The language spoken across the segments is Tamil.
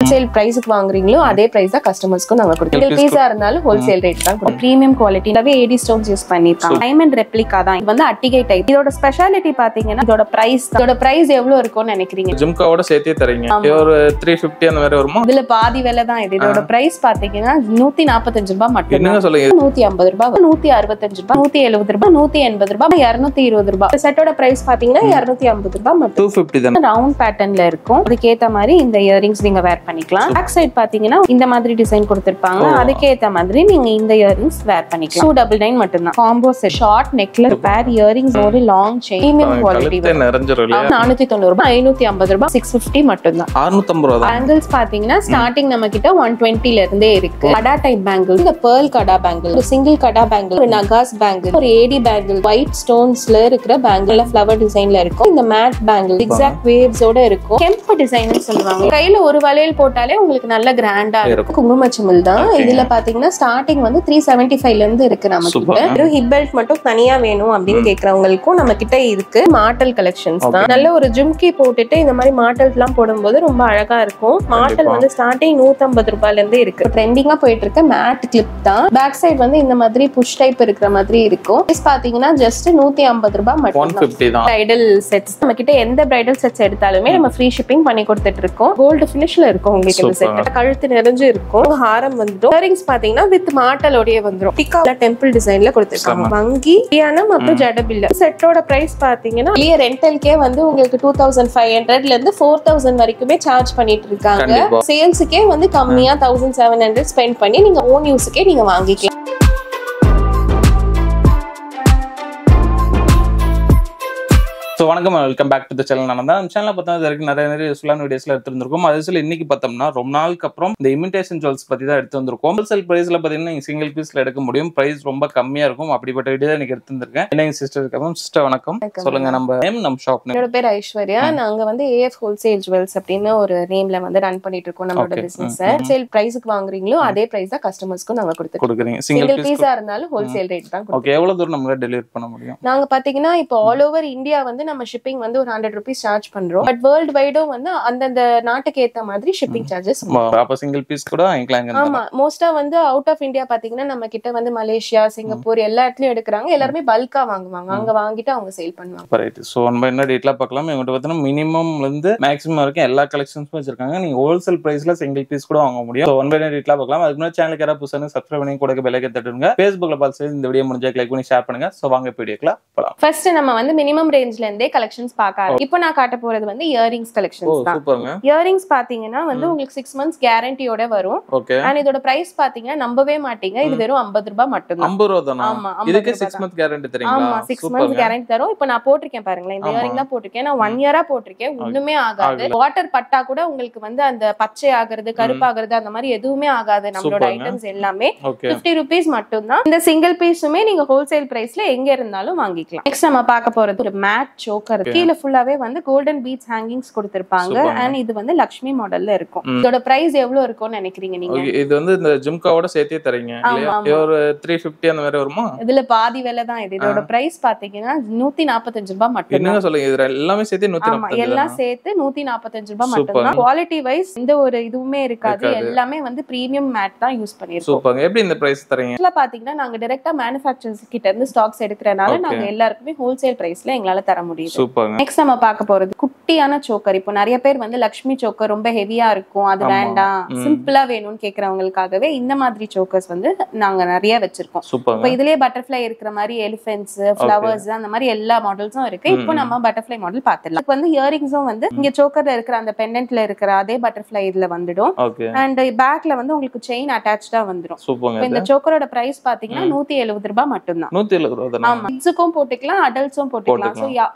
சேல் பிரைஸ்க்கு வாங்குறீங்களோ அதே பிரைஸ் தான் கஸ்டமர்ஸ்க்கு நாங்க கொடுப்போம். சிங்கிள் பீஸா இருந்தாலும் ஹோல்சேல் ரேட் தான் கொடுப்போம். பிரீமியம் குவாலிட்டியாவே ஏடி ஸ்டோன்ஸ் யூஸ் பண்ணிருக்காங்க. டைமண்ட் ரெப்ளிகா தான். இது வந்து அட்டிகை டைப். இதோட ஸ்பெஷாலிட்டி பாத்தீங்கன்னா இதோட பிரைஸ் எவ்வளவு இருக்கும்னு நினைக்கிறீங்க? ஜிம்காவோட சேர்த்தே தரீங்க. ஒரு 350 அந்த மாதிரி வருமா? இதுல பாதி விலை தான் இது. இதோட பிரைஸ் பாத்தீங்கன்னா 145 ரூபாய் மட்டும். என்னங்க சொல்லுங்க? 150 ரூபாய், 165 ரூபாய், 170 ரூபாய், 180 ரூபாய், 220 ரூபாய். செட்டோட பிரைஸ் பாத்தீங்கன்னா 250 ரூபாய் மட்டும். 250 தான். ரவுண்ட் பேட்டர்ன்ல இருக்கும். அதுக்கேத்த மாதிரி இந்த இயரிங்ஸ் நீங்க வேர் பண்ணிக்கலாம். பேக் சைடு பாத்தீங்கன்னா இந்த மாதிரி டிசைன் கொடுத்திருப்பாங்க. அதுக்கேத்த மாதிரி நீங்க இந்த இயரிங்ஸ் வேர் பண்ணிக்கலாம். 299 மட்டும் தான். காம்போ செட் ஷார்ட் நெக்லஸ் பேர் இயரிங்ஸ் ஒரு லாங் செயின் பிரீமியம் குவாலிட்டி நிறைஞ்சிரும் இல்லையா? 490 ரூபாய், 550 ரூபாய், 650 மட்டும் தான். 650 ரூபாய். பேங்கிள்ஸ் பாத்தீங்கன்னா ஸ்டார்டிங் நம்ம கிட்ட 120 ல இருந்தே இருக்கு. கடா டைப் பேங்கிள், இந்த pearl கடா பேங்கிள், ஒரு சிங்கிள் கடா பேங்கிள், ஒரு நகாஸ் பேங்கிள், ஒரு ஏடி பேங்கிள், ஒயிட் ஸ்டோன்ஸ்ல இருக்கிற பேங்கிள், ஃப்ளவர் டிசைன்ல இருக்கும். இந்த மேட் பேங்கிள் எக்ஸாக்ட் வேவ்ஸ் ஓட இருக்கும். கெம்ப் டிசைன்னு சொல்லுவாங்க. கையில ஒரு வளையல் போட்டாலே உங்களுக்கு நல்ல கிராண்டா இருக்கும். குங்குமச்சிமில் தான். இதுல பாத்தீங்கன்னா ஸ்டார்டிங் வந்து 375 ல இருந்து இருக்கு நம்ம கிட்ட. வெறும் ஹிப் பெல்ட் மட்டும் தனியா வேணும் அப்படின்னு கேக்குறவங்களுக்கும் நம்ம கிட்ட இருக்கு. மாட்டல் கலெக்ஷன்ஸ் தான். நல்ல ஒரு ஜிம்கி போட்டுட்டு இந்த மாதிரி மாட்டல்ஸ் எல்லாம் போடும்போது ரொம்ப அழகா இருக்கும். மாட்டல் வந்து ஸ்டார்டிங் 150 ரூபாயில இருந்து இருக்கு. ட்ரெண்டிங்கா போயிட்டு இருக்க மேட் கிளிப் தான். பேக் சைடு வந்து இந்த மாதிரி புஷ் டைப் இருக்கிற மாதிரி இருக்கும். பிரைஸ் பாத்தீங்கன்னா ஜஸ்ட் 150 ரூபாய் மட்டும். 150 தான். பிரைடல் செட்ஸ் நம்ம கிட்ட எந்த பிரைடல் செட்ஸ் எடுத்தாலுமே நம்ம ஃப்ரீ ஷிப்பிங் பண்ணி கொடுத்துட்டு இருக்கோம். கோல்டு ஃபினிஷ்ல இருக்கும் உங்களுக்கு இந்த செட். கழுத்து நிறைஞ்சு இருக்கும். ஹாரம் வந்துடும். இயரிங்ஸ் பாத்தீங்கன்னா வித் மாட்டலோடயே வந்துரும். டிகால டெம்பிள் டிசைன்ல கொடுத்திருக்காங்க. வங்கி தியானம் அப்புறம் ஜடபில்ல. செட்டோட பிரைஸ் பாத்தீங்கன்னா வெளிய ரெண்டல்கே வந்து உங்களுக்கு 2500 ல இருந்து 4000 வரைக்குமே சார்ஜ் பண்ணிட்டு இருக்காங்க. சேல்ஸுக்கே வந்து கம்மியா 1700 ஸ்பெண்ட் பண்ணி நீங்க ஓன் யூஸ்க்கே நீங்க வாங்கிக்கலாம். வணக்கம், welcome back to the channel. நான் தான் சேனலை பார்த்தா நிறைய யூஸ்ஃபுல்லான வீடியோஸ்ல எடுத்துருந்துருக்கோம். அது இன்னைக்கு பார்த்தோம்னா ரொம்ப நாளுக்கு அப்புறம் இந்த இமிடேஷன் ஜுவல்ஸ் பத்தி தான் எடுத்து வந்திருக்கோம். ஹோல்சேல் பிரைஸ்ல பாத்தீங்கன்னா நீங்க சிங்கிள் பீஸ்ல எடுக்க முடியும். பிரைஸ் ரொம்ப கம்மியா இருக்கும். அப்படிப்பட்ட வீடியோ தான் எனக்கு எடுத்துருக்கேன். என்ன சிஸ்டர் இருக்காங்க. சிஸ்டர் வணக்கம், சொல்லுங்க நம்ம நேம், நம்ம ஷாப் நேம். என்னோட பேர் ஐஸ்வர்யா. நாங்க வந்து ஏஎஃப் ஹோல்சேல் ஜுவல்ஸ் அப்படின்னு ஒரு நேம்ல வந்து ரன் பண்ணிட்டு இருக்கோம் நம்மளோட பிசினஸ். சேல் பிரைஸ்க்கு வாங்குறீங்களோ அதே பிரைஸ் தான் கஸ்டமர்ஸ்க்கு நாங்க கொடுக்குறோம். சிங்கிள் பீஸா இருந்தாலும் ஹோல்சேல் ரேட் தான். ஓகே, எவ்வளவு தூரம் நம்ம டெலிவரி பண்ண முடியும்? நாங்க பாத்தீங்கன்னா இப்போ ஆல் ஓவர் இந்தியா வந்து நம்ம ஷிப்பிங் வந்து ஒரு 100 rupees சார்ஜ் பண்றோம். பட் வேர்ல்ட் வைடும் வந்து அந்தந்த நாட்டுக்கு ஏத்த மாதிரி ஷிப்பிங் சார்ஜஸ். அப்ப சிங்கிள் பீஸ் கூட வாங்கிக்கலாம். ஆமா, மோஸ்டா வந்து அவுட் ஆஃப் இந்தியா பாத்தீங்கன்னா நம்ம கிட்ட வந்து மலேசியா, சிங்கப்பூர் எல்லா இடத்துலயும் எடுக்கிறாங்க. எல்லாருமே பல்கா வாங்குவாங்க. அங்க வாங்கிட்டு அவங்க சேல் பண்ணுவாங்க. ரைட். சோ நம்ம என்ன டீடைலா பார்க்கலாம். இவங்க பார்த்தா மினிமம்ல இருந்து மேக்ஸிமம் வரைக்கும் எல்லா கலெக்ஷன்ஸும் வச்சிருக்காங்க. நீங்க ஹோல்சேல் பிரைஸ்ல சிங்கிள் பீஸ் கூட வாங்க முடியும். சோ ஒன் பை டீடைலா பார்க்கலாம். அதுக்கு முன்னாடி சேனலுக்கு யாராவது புதுசா சப்ஸ்கிரைப் பண்ணி கூட பெல் ஐகான் தட்டுங்க. Facebookல பார்த்து இந்த வீடியோ முடிஞ்சா லைக் பண்ணி ஷேர் பண்ணுங்க. சோ வாங்க வீடியோக்குள்ள போலாம். ஃபர்ஸ்ட் நம்ம வந்து மினிமம் ரேஞ்ச்ல இருந்தே கலெக்ஷன்ஸ் பார்க்கலாம். இப்போ நான் காட்ட போறது வந்து இயரிங்ஸ் கலெக்ஷன்ஸ் தான். சூப்பர்ங்க. இயரிங்ஸ் பாத்தீங்கன்னா வந்து உங்களுக்கு 6 months கேரண்டியோட வரும். ஓகே. அண்ட் இதோட பிரைஸ் பாத்தீங்கன்னா நம்பவே மாட்டீங்க. இது வெறும் 50 ரூபாய் மட்டும் தான். 50 ரூபாய் தானா? ஆமா, இதுக்கு 6 months கேரண்டி தரீங்களா? ஆமா, 6 months கேரண்டி தரோம். இப்போ நான் போட்டுருக்கேன் பாருங்களேன். இந்த இயரிங் தான் போட்டுருக்கேன். நான் 1 year போட்டுருக்கேன். ஒண்ணுமே ஆகாது. வாட்டர் பட்டா கூட உங்களுக்கு வந்து அந்த பச்சை ஆகுறது, கருப்பாகிறது அந்த மாதிரி எதுவுமே ஆகாது. நம்மளோட ஐட்டம்ஸ் எல்லாமே 50 rupees மட்டும் தான். இந்த சிங்கிள் பீஸுமே நீங்க ஹோல்சேல் பிரைஸ்ல எங்க இருந்தாலும் வாங்கிக்கலாம். நெக்ஸ்ட் நம்ம பார்க்க போறது ஒரு மேட் சோக்கர். கீழ ஃபுல்லாவே வந்து கோல்டன் பீட்ஸ் ஹேங்கிங்ஸ் கொடுத்திருப்பாங்க. அண்ட் இது வந்து லக்ஷ்மி மாடல்ல இருக்கும். இதோட பிரைஸ் எவ்வளவு இருக்கும்னு நினைக்கிறீங்க நீங்க? இது வந்து இந்த ஜிம்காவோட சேர்த்தே தரீங்க இல்லையா? ஒரு 350 அந்த மாதிரி வருமா? இதுல பாதி விலை தான் இது. இதோட பிரைஸ் பாத்தீங்கன்னா 145 ரூபாய் மட்டும். என்னங்க சொல்லுங்க? இது எல்லாமே சேர்த்து 145. எல்லாம் சேர்த்து 145 ரூபாய் மட்டும் தான். குவாலிட்டி வைஸ் எந்த ஒரு இதுவுமே இருக்காது. எல்லாமே வந்து பிரீமியம் மேட் தான் யூஸ் பண்ணிருக்கோம். சூப்பர். எப்படி இந்த பிரைஸ் தரீங்க? இதுல பாத்தீங்கன்னா நாங்க டைரக்டா மேனுஃபேக்சரர்ஸ் கிட்ட இருந்து ஸ்டாக்ஸ் எடுக்கறனால நாங்க எல்லாருக்குமே ஹோல்சேல் பிரைஸ்ல எங்களால தர முடியும். சூப்பர். நெக்ஸ்ட் நம்ம பார்க்க போறது குட்டியான சோக்கர். இப்போ நிறைய பேர் வந்து லக்ஷ்மி சோக்கர் ரொம்ப ஹெவியா இருக்கும், அது வேண்டாம், சிம்பிளா வேணும்னு கேக்குறவங்களுக்காகவே இந்த மாதிரி சோக்கர்ஸ் வந்து நாங்க நிறைய வச்சிருக்கோம். இப்போ இதுலயே பட்டர்ஃப்ளை இருக்கிற மாதிரி எலிஃபென்ட்ஸ், ஃப்ளவர்ஸ் அந்த மாதிரி எல்லா மாடல்ஸும் இருக்கு. இப்போ நம்ம பட்டர்ஃப்ளை மாடல் பாத்துடலாம். இப்போ வந்து இயரிங்ஸும் வந்து இங்க சோக்கர்ல இருக்கிற அந்த பெண்டன்ட்ல இருக்கிற அதே பட்டர்ஃப்ளை இதுல வந்துடும். அண்ட் பேக்ல வந்து உங்களுக்கு செயின் அட்டாச்சா வந்துடும். இப்போ இந்த சோக்கரோட பிரைஸ் பாத்தீங்கன்னா 170 ரூபாய் மட்டும் தான். 170 ரூபாய் தான். ஆமா, கிட்ஸுக்கும் போட்டுக்கலாம், அடல்ட்ஸும் போட்டுக்கலாம். சோ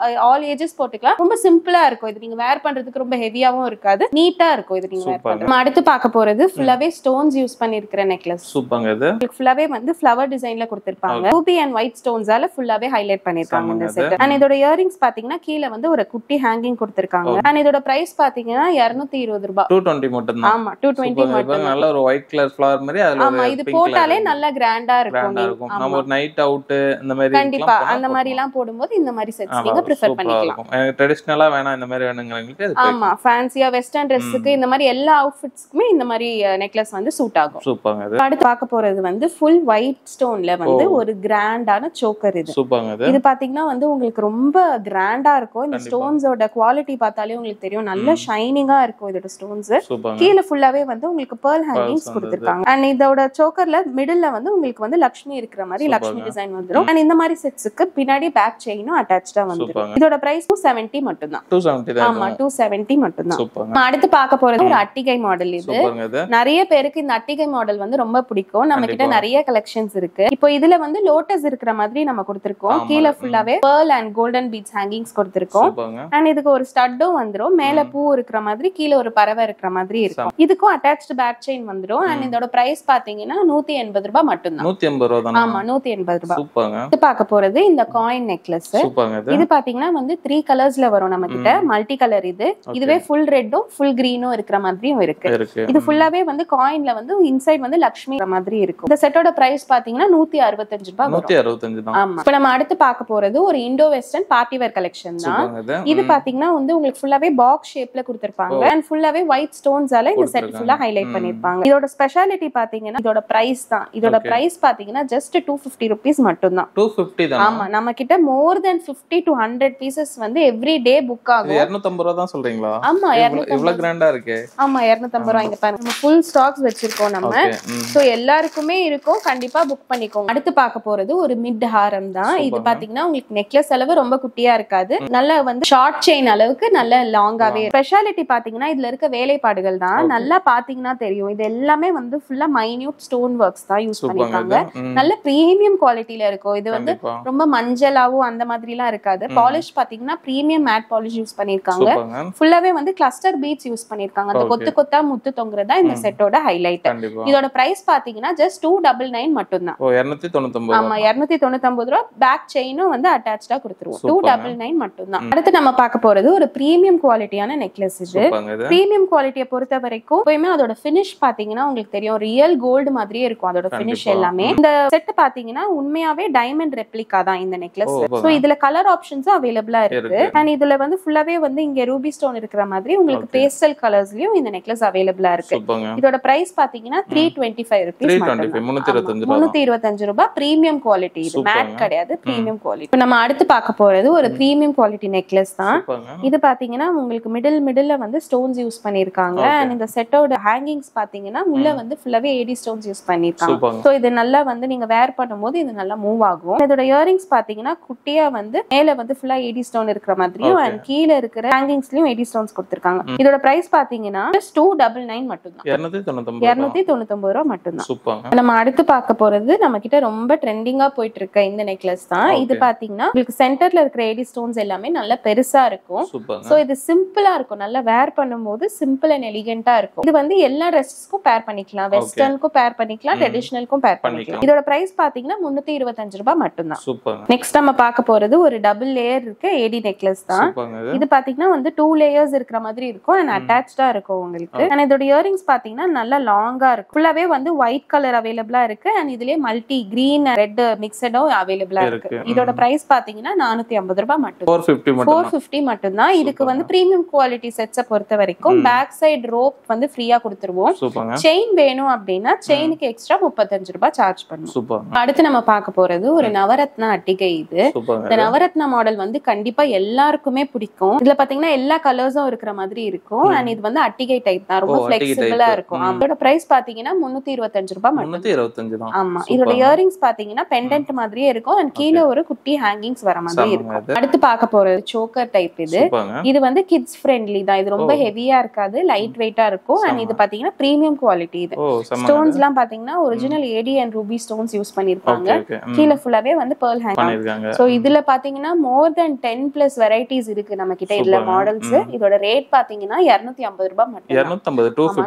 ஆல் ஏஜஸ் போட்டுக்கலாம். ரொம்ப சிம்பிளா இருக்கும். இது நீங்க வேர் பண்றதுக்கு ரொம்ப ஹெவியாவும் இருக்காது, நீட்டா இருக்கும். இது நீங்க வேர் பண்றது. நம்ம அடுத்து பார்க்க போறது ஃபுல்லாவே ஸ்டோன்ஸ் யூஸ் பண்ணிருக்கிற நெக்லஸ். சூப்பர்ங்க. இது ஃபுல்லாவே வந்து ஃப்ளவர் டிசைன்ல கொடுத்திருப்பாங்க. ரூபி அண்ட் ஒயிட் ஸ்டோன்ஸால ஃபுல்லாவே ஹைலைட் பண்ணிருக்காங்க இந்த செட். அண்ட் இதோட இயரிங்ஸ் பாத்தீங்கன்னா கீழ வந்து ஒரு குட்டி ஹேங்கிங் கொடுத்திருக்காங்க. அண்ட் இதோட பிரைஸ் பாத்தீங்கன்னா 220 ரூபாய். 220 மட்டும் தான். ஆமா, 220 மட்டும். நல்ல ஒரு ஒயிட் கலர் ஃப்ளவர் மாதிரி அதுல. ஆமா, இது போட்டாலே நல்ல கிராண்டா இருக்கும். நம்ம ஒரு நைட் அவுட் இந்த மாதிரி கண்டிப்பா அந்த மாதிரி எல்லாம் போடும்போது இந்த மாதிரி செட்ஸ் நீங்க பிரெஃபர் வேர் பண்ணிக்கலாம். ட்ரெடிஷனலா வேணா இந்த மாதிரி வேணுங்கிறவங்களுக்கு இது ஆமா, ஃபேன்சியா வெஸ்டர்ன் ட்ரெஸ்ஸுக்கு இந்த மாதிரி எல்லா அவுட்ஃபிட்ஸ்க்குமே இந்த மாதிரி நெக்லஸ் வந்து சூட் ஆகும். சூப்பர்ங்க. இது அடுத்து பார்க்க போறது வந்து ஃபுல் ஒயிட் ஸ்டோன்ல வந்து ஒரு கிராண்டான சோக்கர். இது சூப்பர்ங்க. இது பாத்தீங்கன்னா வந்து உங்களுக்கு ரொம்ப கிராண்டா இருக்கும். இந்த ஸ்டோன்ஸோட குவாலிட்டி பார்த்தாலே உங்களுக்கு தெரியும், நல்ல ஷைனிங்கா இருக்கும் இதோட ஸ்டோன்ஸ். கீழே ஃபுல்லாவே வந்து உங்களுக்கு pearl hangings கொடுத்திருக்காங்க. அண்ட் இதோட சோக்கர்ல மிடில்ல வந்து உங்களுக்கு வந்து லக்ஷ்மி இருக்கிற மாதிரி லக்ஷ்மி டிசைன் வந்துரும். அண்ட் இந்த மாதிரி செட்ஸ்க்கு பின்னாடி பேக் செயினும் அட்டாச்டா வந்துரும். இதோட பிரைஸ் 270 மட்டும் தான். 270 தான். ஆமா, 270 மட்டும் தான். அடுத்து பார்க்க போறது ஒரு அட்டிகை மாடல். இது நிறைய பேருக்கு இந்த அட்டிகை மாடல் வந்து ரொம்ப பிடிக்கும். நம்ம கிட்ட நிறைய கலெக்ஷன்ஸ் இருக்கு. இப்போ இதுல வந்து லோட்டஸ் இருக்கிற மாதிரி நம்ம கொடுத்திருக்கோம். கீழே ஃபுல்லாவே pearl and golden beads hangings கொடுத்திருக்கோம். அண்ட் இதுக்கு ஒரு ஸ்டட்டும் வந்துரும். மேல பூ இருக்கிற மாதிரி, கீழே ஒரு பறவை இருக்கிற மாதிரி இருக்கும். இதுக்கும் அட்டாச்ட் பேக் செயின் வந்துரும். அண்ட் இதோட பிரைஸ் பாத்தீங்கன்னா 180 ரூபாய் மட்டும் தான். 180 ரூபாய் தான். ஆமா, 180 ரூபாய். சூப்பர்ங்க. இது பார்க்க போறது இந்த காயின் நெக்லஸ். இது பாத்தீங்கன்னா வந்து 3 கலர்ஸ்ல வரும் நம்ம கிட்ட. Multi colour. இதுவே ஃபுல் ரெட்டும் ஃபுல் கிரீனும் இருக்கிற மாதிரியும் இருக்கு. இது ஃபுல்லாவே வந்து காயின்ல வந்து இன்சைட் வந்து லக்ஷ்மி மாதிரி இருக்கும். இந்த செட்டோட பிரைஸ் பாத்தீங்கன்னா 165 ரூபாய். 165 தான். ஆமா. இப்போ நம்ம அடுத்து பார்க்க போறது ஒரு Indo western party wear collection தான். இது பாத்தீங்கன்னா வந்து உங்களுக்கு ஃபுல்லாவே பாக்ஸ் ஷேப்ல கொடுத்திருப்பாங்க. அண்ட் ஃபுல்லாவே ஒயிட் ஸ்டோன்ஸால இந்த செட் ஃபுல்லா ஹைலைட் பண்ணிருப்பாங்க. இதோட ஸ்பெஷாலிட்டி பாத்தீங்கன்னா இதோட பிரைஸ் தான். இதோட பிரைஸ் பாத்தீங்கன்னா ஜஸ்ட் 250 ரூபீஸ் மட்டும் தான். 250 தான். ஆமா, நம்ம கிட்ட more than 50 to 100 பீசஸ் வந்து எவ்ரி டே புக் ஆகும். 250 ரூபாய் தான் சொல்றீங்களா? ஆமா, 250. இவ்வளவு கிராண்டா இருக்கு. ஆமா, 250 ரூபாய். இங்க பாருங்க, நம்ம ஃபுல் ஸ்டாக்ஸ் வச்சிருக்கோம் நம்ம. சோ எல்லாருக்குமே இருக்கும், கண்டிப்பா புக் பண்ணிக்கோங்க. அடுத்து பார்க்க போறது ஒரு மிட் ஹாரம் தான். இது பாத்தீங்கன்னா உங்களுக்கு நெக்லஸ் அளவு ரொம்ப குட்டியா இருக்காது. நல்ல வந்து ஷார்ட் செயின் அளவுக்கு நல்ல லாங்காவே. ஸ்பெஷாலிட்டி பாத்தீங்கன்னா இதுல இருக்க வேலைப்பாடுகள் தான். நல்லா பாத்தீங்கன்னா தெரியும், இது எல்லாமே வந்து ஃபுல்லா மைன்யூட் ஸ்டோன் ஒர்க்ஸ் தான் யூஸ் பண்ணிருக்காங்க. நல்ல பிரீமியம் குவாலிட்டில இருக்கும். இது வந்து ரொம்ப மஞ்சளாவும் அந்த மாதிரி எல்லாம் இருக்காது. பாலிஷ் பாத்தீங்கன்னா பிரீமியம் மேட் பாலிஷ் யூஸ் பண்ணிருக்காங்க. ஃபுல்லாவே வந்து கிளஸ்டர் பீட்ஸ் யூஸ் பண்ணிருக்காங்க. அந்த கொத்து கொத்தா முத்து தொங்குறதா இந்த செட்டோட ஹைலைட். இதோட பிரைஸ் பாத்தீங்கன்னா ஜஸ்ட் 299 மட்டும் தான். 299. ஆமா, 299 ரூபாய். பேக் செயினும் வந்து அட்டாச்சா கொடுத்துருவோம். 299 மட்டும் தான். அடுத்து நம்ம பார்க்க போறது ஒரு பிரீமியம் குவாலிட்டியான நெக்லஸ். இது பிரீமியம் குவாலிட்டியை பொறுத்த வரைக்கும் எப்பவுமே அதோட ஃபினிஷ் பாத்தீங்கன்னா உங்களுக்கு தெரியும், ரியல் கோல்டு மாதிரியே இருக்கும் அதோட ஃபினிஷ் எல்லாமே. இந்த செட் பாத்தீங்கன்னா உண்மையாவே டைமண்ட் ரெப்ளிகா தான் இந்த நெக்லஸ். சோ இதுல கலர் ஆப்ஷன்ஸும் அவைலபிளா இருக்கு. அண்ட் இதுல வந்து ஃபுல்லாவே வந்து இங்க ரூபி ஸ்டோன் இருக்கிற மாதிரி உங்களுக்கு பேஸ்டல் கலர்ஸ்லயும் இந்த நெக்லஸ் அவைலபிளா இருக்கு. இதோட பிரைஸ் பாத்தீங்கன்னா 325 ரூபீஸ் மட்டும். 325 ரூபாய். Premium quality. இது மேட் கிடையாது, பிரீமியம் குவாலிட்டி. நம்ம அடுத்து பார்க்க போறது ஒரு பிரீமியம் குவாலிட்டி நெக்லஸ் தான். இது பாத்தீங்கன்னா உங்களுக்கு மிடில்ல வந்து ஸ்டோன்ஸ் யூஸ் பண்ணிருக்காங்க. அண்ட் இந்த செட்டோட ஹேங்கிங்ஸ் பாத்தீங்கன்னா உள்ள வந்து ஃபுல்லாவே ஏடி ஸ்டோன்ஸ் யூஸ் பண்ணிருக்காங்க. சோ இது நல்லா வந்து நீங்க வேர் பண்ணும்போது இது நல்லா மூவ் ஆகும். இதோட இயரிங்ஸ் பாத்தீங்கன்னா குட்டியா வந்து மேல வந்து ஃபுல்லா ஏடி ஸ்டோன் இருக்கிற மாதிரியும் அண்ட் கீழே இருக்கிற ஹேங்கிங்ஸ்லயும் ஏடி ஸ்டோன்ஸ் கொடுத்திருக்காங்க. இதோட பிரைஸ் பாத்தீங்கன்னா 299 மட்டும் தான். 299 ரூபாய் மட்டும் தான். நம்ம அடுத்து பார்க்க போறது நம்ம கிட்ட ரொம்ப ட்ரெண்டிங்கா போயிட்டு இருக்க இந்த நெக்லஸ் தான். இது பாத்தீங்கன்னா உங்களுக்கு சென்டர்ல இருக்கிற ஏடி ஸ்டோன்ஸ் எல்லாமே நல்ல பெருசா இருக்கும். சோ இது சிம்பிளா இருக்கும். நல்லா வேர் பண்ணும்போது சிம்பிள் அண்ட் எலிகென்ட்டா இருக்கும். இது வந்து எல்லா ட்ரெஸ்ஸஸ்க்கும் பேர் பண்ணிக்கலாம். வெஸ்டர்னுக்கும் பேர் பண்ணிக்கலாம், ட்ரெடிஷனலுக்கும் பேர் பண்ணிக்கலாம். இதோட பிரைஸ் பாத்தீங்கன்னா 325 ரூபாய் மட்டும் தான். நெக்ஸ்ட் நம்ம பார்க்க போறது ஒரு டபுள் லேயர் இருக்க ஏடி நெக்லஸ் தான். இது பாத்தீங்கன்னா வந்து 2 லேயர்ஸ் இருக்கிற மாதிரி இருக்கும் அண்ட் அட்டாச்சா இருக்கும் உங்களுக்கு. அண்ட் இதோட இயரிங்ஸ் பாத்தீங்கன்னா நல்லா லாங்கா இருக்கும். ஃபுல்லாவே வந்து ஒயிட் கலர் அவைலபிளா இருக்கு. அண்ட் இதுலயே மல்டி கிரீன் ரெட் மிக்சடும் அவைலபிளா இருக்கு. இதோட பிரைஸ் பாத்தீங்கன்னா 450 ரூபாய் மட்டும். 450 மட்டும் தான். இதுக்கு வந்து பிரீமியம் குவாலிட்டி செட்ஸை பொறுத்த வரைக்கும் பேக் சைடு ரோப் வந்து ஃப்ரீயா கொடுத்துருவோம். செயின் வேணும் அப்படின்னா செயினுக்கு எக்ஸ்ட்ரா 35 ரூபாய் சார்ஜ் பண்ணுவோம். அடுத்து நம்ம பார்க்க போறது ஒரு நவரத்னா அட்டிகை. இது இந்த நவரத்னா மாடல் வந்து கண்டிப்பா எல்லாருக்குமே பிடிக்கும். இதுல பாத்தீங்கன்னா எல்லா கலர்ஸும் இருக்கிற மாதிரி இருக்கும். அண்ட் இது வந்து அட்டிகை டைப் தான், ரொம்ப ஃபிளெக்சிபிளா இருக்கும். இதோட பிரைஸ் பாத்தீங்கன்னா 325 ரூபாய் மட்டும். ஆமா, இதோட இயரிங்ஸ் பாத்தீங்கன்னா பெண்டன்ட் மாதிரியே இருக்கும் அண்ட் கீழே ஒரு குட்டி ஹேங்கிங்ஸ் வர மாதிரி இருக்கும். அடுத்து பார்க்க போறது சோக்கர் டைப். இது வந்து கிட்ஸ் ஃப்ரெண்ட்லி தான். இது ரொம்ப ஹெவியா இருக்காது, லைட் வெயிட்டா இருக்கும். அண்ட் இது பாத்தீங்கன்னா பிரீமியம் குவாலிட்டி. இது ஸ்டோன்ஸ் எல்லாம் பாத்தீங்கன்னா original AD and ruby stones use பண்ணிருப்பாங்க. கீழே ஃபுல்லாவே வந்து pearl hanging. சோ இதுல பாத்தீங்கன்னா more than 10+ வெரைட்டிஸ் இருக்கு நம்ம கிட்ட இதுல மாடல்ஸ். இதோட ரேட் பாத்தீங்கன்னா 250 ரூபாய் மட்டும்.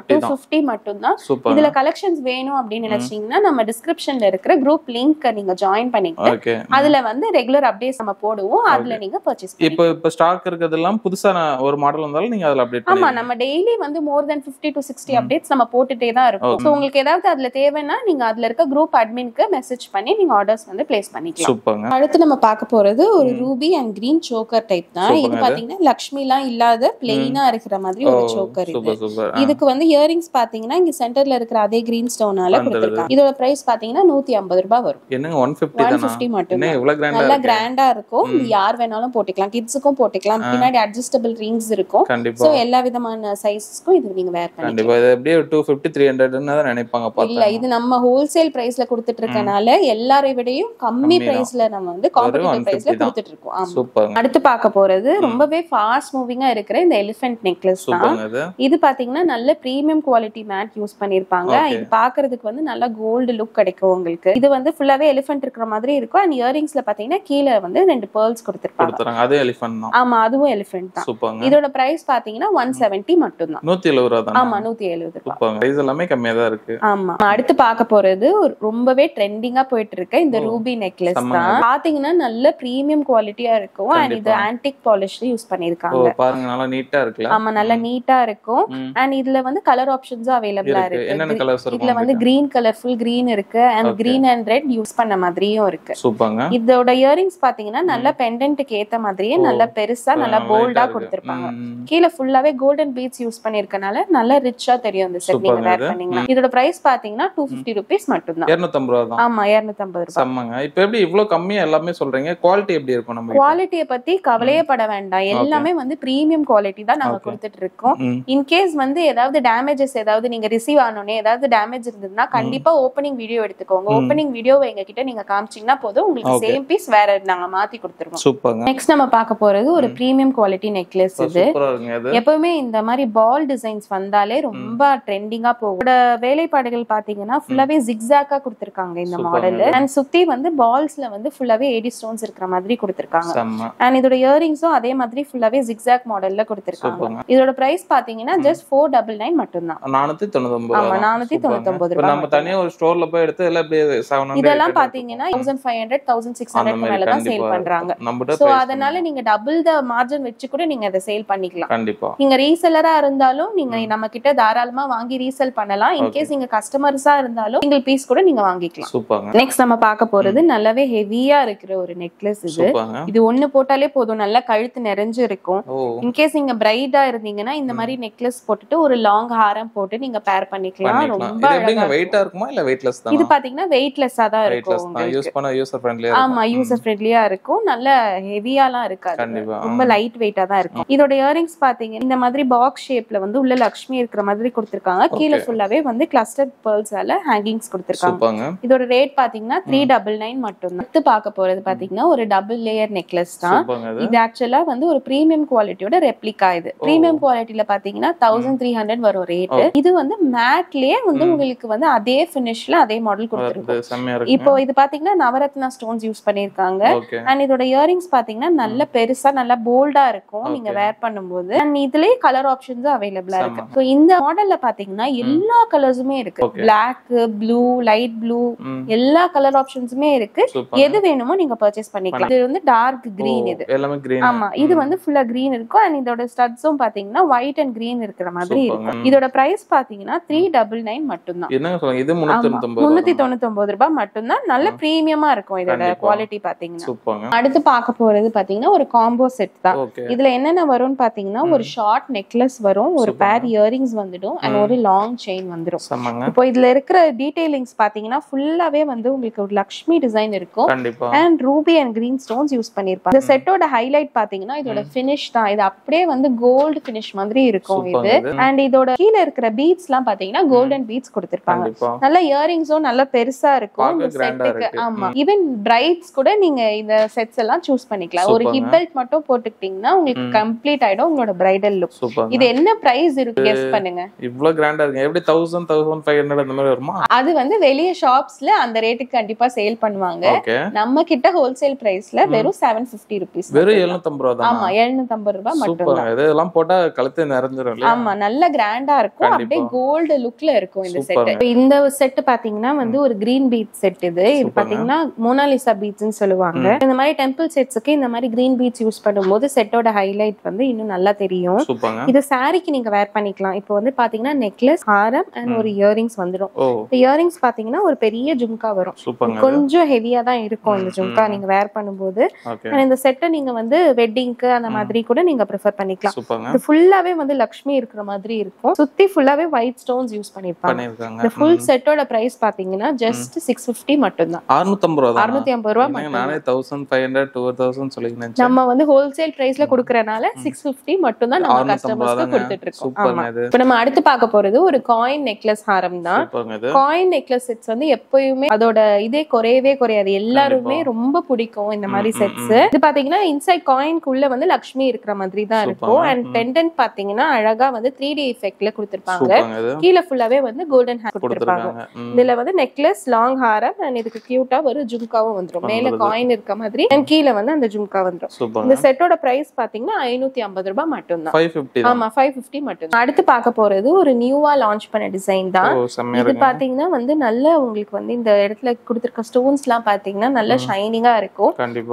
250 மட்டும் தான். இதுல கலெக்ஷன்ஸ் வேணும் அப்படின்னு நினைச்சீங்கன்னா நம்ம டிஸ்கிரிப்ஷன்ல இருக்கிற குரூப் லிங்க் நீங்க ஜாயின் பண்ணிட்டு அதுல வந்து ரெகுலர் அப்டேட்ஸ் நம்ம போடுவோம். அதுல நீங்க பர்ச்சேஸ் பண்ணலாம். இப்போ ஸ்டாக் இருக்குதெல்லாம் புதுசா ஒரு மாடல் வந்தாலும் நீங்க அதுல அப்டேட் ஆமா, நம்ம டெய்லி வந்து more than 50 to 60 அப்டேட்ஸ் நம்ம போட்டுட்டே தான் இருக்கும். சோ உங்களுக்கு ஏதாவது அதுல தேவைன்னா நீங்க அதுல இருக்க குரூப் அட்மின்க்கு மெசேஜ் பண்ணி நீங்க ஆர்டர்ஸ் வந்து பிளேஸ் பண்ணிக்கலாம். அடுத்து நம்ம பார்க்க போறது ஒரு Ruby and green choker type தான். இது பாத்தீங்கன்னா லக்ஷ்மிலாம் இல்லாத பிளெயினா இருக்கிற மாதிரி ஒரு சோக்கர் இது. இதுக்கு வந்து இயரிங்ஸ் பாத்தீங்கன்னா இங்க சென்டர்ல இருக்கிற அதே கிரீன் ஸ்டோனால கொடுத்திருக்காங்க. இதோட பிரைஸ் பாத்தீங்கன்னா 150 ரூபாய் வரும். என்னங்க 150 மட்டும். நல்லா கிராண்டா இருக்கும். யார் வேணாலும் போட்டுக்கலாம். கிட்ஸுக்கும் போட்டுக்கலாம். பின்னாடி அட்ஜஸ்டபிள் ரிங்ஸ் இருக்கும். சோ எல்லா விதமான சைஸ்க்கும் இது நீங்க வேர் பண்ணிக்கலாம். கண்டிப்பா இது அப்படியே 250 300 ன்னு தான் நினைப்பாங்க பார்த்தா. இல்ல இது நம்ம ஹோல்சேல் பிரைஸ்ல கொடுத்துட்டு இருக்கனால எல்லாரை விடையும் கம்மி பிரைஸ்ல நம்ம வந்து காம்படிட்டிவ் பிரைஸ்ல கொடுத்துட்டு இருக்கோம். ஆமா. அடுத்து பார்க்க போறது ரொம்பவே ஃபாஸ்ட் மூவிங்கா இருக்கிற இந்த எலிஃபென்ட் நெக்லஸ் தான். இது பாத்தீங்கன்னா நல்ல பிரீமியம் குவாலிட்டி மேட் யூஸ் பண்ணிருப்பாங்க. இது பாக்குறதுக்கு வந்து நல்ல கோல்டு லுக் கிடைக்கும் உங்களுக்கு. இது வந்து ஃபுல்லாவே எலிஃபென்ட் இருக்கிற மாதிரி இருக்கும். அண்ட் இயரிங்ஸ்ல பாத்தீங்கன்னா கீழ வந்து 2 pearls கொடுத்திருப்பாங்க. அது எலிஃபென்ட் தான். ஆமா அதுவும் எலிஃபென்ட் தான். இதோட பிரைஸ் பாத்தீங்கன்னா 170 மட்டும் தான். 170 ரூபாய் தான். ஆமா 170 ரூபாய். பிரைஸ் எல்லாமே கம்மியா தான் இருக்கு. ஆமா. அடுத்து பார்க்க போறது ரொம்பவே ட்ரெண்டிங்கா போயிட்டு இருக்க இந்த ரூபி நெக்லஸ் தான். பாத்தீங்கன்னா நல்ல பிரீமியம் குவாலிட்டியா இருக்கும். அண்ட் இது ஆன்டிக் பாலிஷ்ல யூஸ் பண்ணிருக்காங்க. பாருங்க நல்லா நீட்டா இருக்குல. ஆமா நல்லா நீட்டா இருக்கும். அண்ட் இதுல வந்து கலர் ஆப்ஷன்ஸும் அவைலபிளா இருக்கு. என்னென்ன கலர்ஸ் இருக்கு? இதுல வந்து கிரீன் கலர் ஃபுல் கிரீன் இருக்கு and green and red use பண்ண மாதிரியும் இருக்கு. சூப்பர்ங்க. இதோட இயரிங்ஸ் பாத்தீங்கன்னா நல்ல பெண்டன்ட்க்கு ஏத்த மாதிரியே நல்ல பெருசா நல்ல போல்டா கொடுத்திருப்பாங்க. கீழ ஃபுல்லாவே கோல்டன் பீட்ஸ் யூஸ் பண்ணிருக்கனால நல்ல ரிச்சா தெரியும் இந்த செட் நீங்க வேர் பண்ணீங்கன்னா. இதோட பிரைஸ் பாத்தீங்கன்னா 250 ரூபீஸ் மட்டும் தான். 250 ரூபாய் தான். ஆமா 250 ரூபாய். சம்மங்க. இப்போ எப்படி இவ்ளோ கம்மியா எல்லாமே சொல்றீங்க? குவாலிட்டி எப்படி இருக்கும்? நம்ம குவாலிட்டியை பத்தி கவலையே பட வேண்டாம். எல்லாமே வந்து பிரீமியம் குவாலிட்டி தான் நாங்க கொடுத்துட்டு இருக்கோம். இன் கேஸ் வந்து ஏதாவது டேமேஜஸ் ஏதாவது நீங்க ரிசீவ் ஆனோனே ஏதாவது டேமேஜ் இருந்ததுன்னா கண்டிப்பா ஓபனிங் வீடியோ எடுத்துக்கோங்க. ஓபனிங் வீடியோவை எங்க கிட்ட நீங்க காமிச்சீங்கன்னா போதும் உங்களுக்கு சேம் பீஸ் வேற நாங்க மாத்தி கொடுத்துருவோம். சூப்பர்ங்க. நெக்ஸ்ட் நம்ம பார்க்க போறது ஒரு பிரீமியம் குவாலிட்டி நெக்லஸ். இது எப்பவுமே இந்த மாதிரி பால் டிசைன்ஸ் வந்தாலே ரொம்ப ட்ரெண்டிங்கா போகும். வேலைப்பாடுகள் பாத்தீங்கன்னா ஃபுல்லாவே ஜிக்ஸாக்கா கொடுத்திருக்காங்க இந்த மாடல். அண்ட் சுத்தி வந்து பால்ஸ்ல வந்து ஃபுல்லாவே ஏடி ஸ்டோன்ஸ் இருக்கிற மாதிரி கொடுத்திருக்காங்க. அண்ட் இதோட இயரிங்ஸும் அதே மாதிரி ஃபுல்லாவே ஜிக்ஸாக் மாடல்ல கொடுத்திருக்காங்க. இதோட பிரைஸ் பாத்தீங்கன்னா ஜஸ்ட் 499 மட்டும் தான். 499. ஆமா 499 ரூபாய். நம்ம தனியா ஒரு ஸ்டோர்ல போய் எடுத்து எல்லாம் அப்படியே 700 இதெல்லாம் பாத்தீங்கன்னா 1500 1600 மேல தான் சேல் பண்றாங்க. சோ அதனால நீங்க டபுள் த மார்ஜின் வெச்சு கூட நீங்க அதை சேல் பண்ணிக்கலாம். கண்டிப்பா. நீங்க ரீசெல்லரா இருந்தாலும் நீங்க நம்ம கிட்ட தாராளமா வாங்கி ரீசெல் பண்ணலாம். இன் கேஸ் நீங்க கஸ்டமர்ஸா இருந்தாலும் சிங்கிள் பீஸ் கூட நீங்க வாங்கிக்கலாம். சூப்பர்ங்க. நெக்ஸ்ட் நம்ம பார்க்க போறது நல்லாவே ஹெவியா இருக்கிற ஒரு நெக்லஸ். இது ஒண்ணு போட்டாலே போதும் நல்லா கழுத்து நிறைஞ்சு இருக்கும். இன் கேஸ் நீங்க பிரைடா இருந்தீங்கன்னா இந்த மாதிரி நெக்லஸ் போட்டுட்டு ஒரு லாங் ஹாரம் போட்டு நீங்க பேர் பண்ணிக்கலாம். ரொம்ப அழகா வெயிட்டா இருக்குமா இல்ல வெயிட்லெஸ் தானா? இது பாத்தீங்கன்னா வெயிட்லெஸ்ஸா தான் இருக்கும். யூஸ் பண்ண யூசர் ஃப்ரெண்ட்லியா. ஆமா யூசர் ஃப்ரெண்ட்லியா இருக்கும். நல்ல ஹெவியாலாம் இருக்காது. ரொம்ப லைட் வெயிட்டா தான் இருக்கும். இதோட இயரிங்ஸ் பாத்தீங்கன்னா இந்த மாதிரி பாக்ஸ் ஷேப்ல வந்து உள்ள லக்ஷ்மி இருக்கிற மாதிரி கொடுத்திருக்காங்க. கீழ ஃபுல்லாவே வந்து கிளஸ்டர் pearlsல ஹேங்கிங்ஸ் கொடுத்திருக்காங்க. இதோட ரேட் பாத்தீங்கன்னா 399 மட்டும் தான். அடுத்து பார்க்க போறது பாத்தீங்கன்னா ஒரு டபுள் லேயர் நெக்லஸ் தான். இது ஆக்சுவலா வந்து ஒரு பிரீமியம் குவாலிட்டியோட ரெப்ளிகா. இது பிரீமியம் குவாலிட்டில பாத்தீங்கன்னா 1300 வரும் ரேட். இது வந்து மேட்லயே வந்து உங்களுக்கு வந்து அதே ஃபினிஷ்ல அதே மாடல் கொடுத்திருக்காங்க. இப்போ இது பாத்தீங்கன்னா நவரத்னா ஸ்டோன்ஸ் யூஸ் பண்ணிருக்காங்க. அண்ட் இதோட இயரிங்ஸ் பாத்தீங்கன்னா நல்ல பெருசா நல்ல போல்டா இருக்கும் நீங்க வேர் பண்ணும்போது. அண்ட் இதுலயே கலர் ஆப்ஷன்ஸ் அவைலபிளா இருக்கு. இந்த மாடல்ல பாத்தீங்கன்னா எல்லா கலர்ஸுமே இருக்கு. பிளாக், ப்ளூ, லைட் ப்ளூ எல்லா கலர் ஆப்ஷன்ஸுமே இருக்கு. எது வேணுமோ நீங்க பர்ச்சேஸ் பண்ணிக்கலாம். இது வந்து டார்க் கிரீன். இது எல்லாமே கிரீன். ஆமா இது வந்து ஃபுல்லா கிரீன் இருக்கும். அண்ட் இதோட ஸ்டட்ஸும் பாத்தீங்கன்னா ஒயிட் அண்ட் கிரீன் இருக்கிற மாதிரி இருக்கும். இதோட பிரைஸ் பாத்தீங்கன்னா 399 மட்டும் தான். என்ன சொல்றீங்க? இது 399 ரூபாய் மட்டும் தான். நல்ல பிரீமியமா இருக்கும் இதோட குவாலிட்டி பாத்தீங்கன்னா. அடுத்து பார்க்க போறது பாத்தீங்கன்னா ஒரு காம்போ செட் தான். இதுல என்னென்ன வரும்னு பாத்தீங்கன்னா ஒரு ஷார்ட் நெக்லஸ் வரும், ஒரு பேர் இயரிங்ஸ் வந்துடும் அண்ட் ஒரு லாங் செயின் வந்துடும். இப்போ இதுல இருக்கிற டீடைலிங்ஸ் பாத்தீங்கன்னா ஃபுல்லாவே வந்து உங்களுக்கு ஒரு லக்ஷ்மி டிசைன் இருக்கும். And Ruby and green stones use பண்ணிருப்பாங்க. இந்த செட்டோட ஹைலைட் பாத்தீங்கன்னா இதோட ஃபினிஷ் தான். இது அப்படியே வந்து கோல்டு ஃபினிஷ் மாதிரி இருக்கும் இது. அண்ட் இதோட கீழ இருக்கிற பீட்ஸ் எல்லாம் பாத்தீங்கன்னா கோல்டன் பீட்ஸ் கொடுத்திருப்பாங்க. நல்ல இயரிங்ஸும் நல்ல பெருசா இருக்கும் இந்த செட்டுக்கு. ஆமா ஈவன் பிரைட்ஸ் கூட நீங்க இந்த செட்ஸ் எல்லாம் சூஸ் பண்ணிக்கலாம். ஒரு ஹிப் பெல்ட் மட்டும் போட்டுக்கிட்டீங்கன்னா உங்களுக்கு கம்ப்ளீட் ஆயிடும் உங்களோட பிரைடல் லுக். இது என்ன பிரைஸ் இருக்கு கெஸ் பண்ணுங்க. இவ்ளோ கிராண்டா இருக்கு. எப்படி 1000 1500 அந்த மாதிரி வருமா? அது வந்து வெளிய ஷாப்ஸ்ல அந்த ரேட்டுக்கு கண்டிப்பா சேல் பண்ணுவாங்க. நம்ம கிட்ட ஹோல்சேல் பிரைஸ்ல வெறும் 750 ரூபீஸ். வெறும் 750 ரூபாய் தான். ஆமா 750 ரூபாய் மட்டும் தான். இதெல்லாம் போட்டா கழுத்து நிறைஞ்சிரும் இல்ல? ஆமா நல்ல கிராண்டா இருக்கும். அப்படியே கோல்ட் லுக்ல இருக்கும் இந்த செட். இந்த செட் பாத்தீங்கன்னா வந்து ஒரு கிரீன் பீட் செட். இது பாத்தீங்கன்னா மோனாலிசா பீட்ஸ்னு சொல்லுவாங்க. இந்த மாதிரி டெம்பிள் செட்ஸ்க்கு இந்த மாதிரி கிரீன் பீட்ஸ் யூஸ் பண்ணும்போது செட்டோட ஹைலைட் வந்து இன்னும் நல்லா தெரியும். இது சாரிக்கு நீங்க வேர் பண்ணிக்கலாம். இப்போ வந்து பாத்தீங்கன்னா நெக்லஸ், ஹாரம் அண்ட் ஒரு இயரிங்ஸ் வந்துடும். இயரிங்ஸ் பாத்தீங்கன்னா ஒரு பெரிய ஜும்கா வரும். கொஞ்சம் ஹெவியா தான் இருக்கும் இந்த ஜும்கா நீங்க வேர் பண்ணும்போது. இந்த செட்டை நீங்க வந்து வெட்டிங்க்கு அந்த மாதிரி கூட நீங்க ப்ரிஃபர் பண்ணிக்கலாம். சூப்பர்ங்க. இது ஃபுல்லாவே வந்து லக்ஷ்மி இருக்கிற மாதிரி இருக்கும். சுத்தி ஃபுல்லாவே ஒயிட் ஸ்டோன்ஸ் யூஸ் பண்ணிருப்பாங்க. இந்த ஃபுல் செட்டோட பிரைஸ் பாத்தீங்கன்னா ஜஸ்ட் 650 மட்டும் தான். 650 ரூபாய். 650 ரூபாய் மட்டும். நானே 1500 2000 சொல்லிங்க. நம்ம வந்து ஹோல்சேல் பிரைஸ்ல கொடுக்கறனால 650 மட்டும் தான் நம்ம கஸ்டமர்ஸ்க்கு கொடுத்துட்டு இருக்கோம். ஆமா. இப்போ நம்ம அடுத்து பார்க்க போறது ஒரு காயின் நெக்லஸ் ஹாரம் தான். காயின் நெக்லஸ் செட்ஸ் வந்து எப்பயுமே அதோட இதே குறையவே குறையாது. எல்லாருமே ரொம்ப பிடிக்கும் இந்த மாதிரி செட்ஸ். இது பாத்தீங்கன்னா இன்சைட் காயின்க்குள்ள வந்து லக்ஷ்மி இருக்கிற மாதிரி தான் இருக்கும். அண்ட் பெண்டன்ட் பாத்தீங்கன்னா அழகா வந்து 3D எஃபெக்ட்ல கொடுத்திருப்பாங்க. கீழ ஃபுல்லாவே வந்து கோல்டன் ஹேர் கொடுத்திருப்பாங்க. இதுல வந்து நெக்லஸ் லாங் ஹாரம் அண்ட் இதுக்கு கியூட்டா ஒரு ஜும்காவும் வந்துரும். மேல காயின் இருக்க மாதிரி அண்ட் கீழ வந்து அந்த ஜும்கா வந்துரும். இந்த செட்டோட பிரைஸ் பாத்தீங்கன்னா 550 ரூபாய் மட்டும் தான். 550. ஆமா 550 மட்டும் தான். அடுத்து பார்க்க போறது ஒரு நியூவா லான்ச் பண்ண டிசைன் தான். இது பாத்தீங்கன்னா வந்து நல்ல உங்களுக்கு வந்து இந்த இடத்துல கொடுத்திருக்க ஸ்டோன்ஸ்லாம் பாத்தீங்கன்னா நல்ல ஷைனிங்கா இருக்கும்.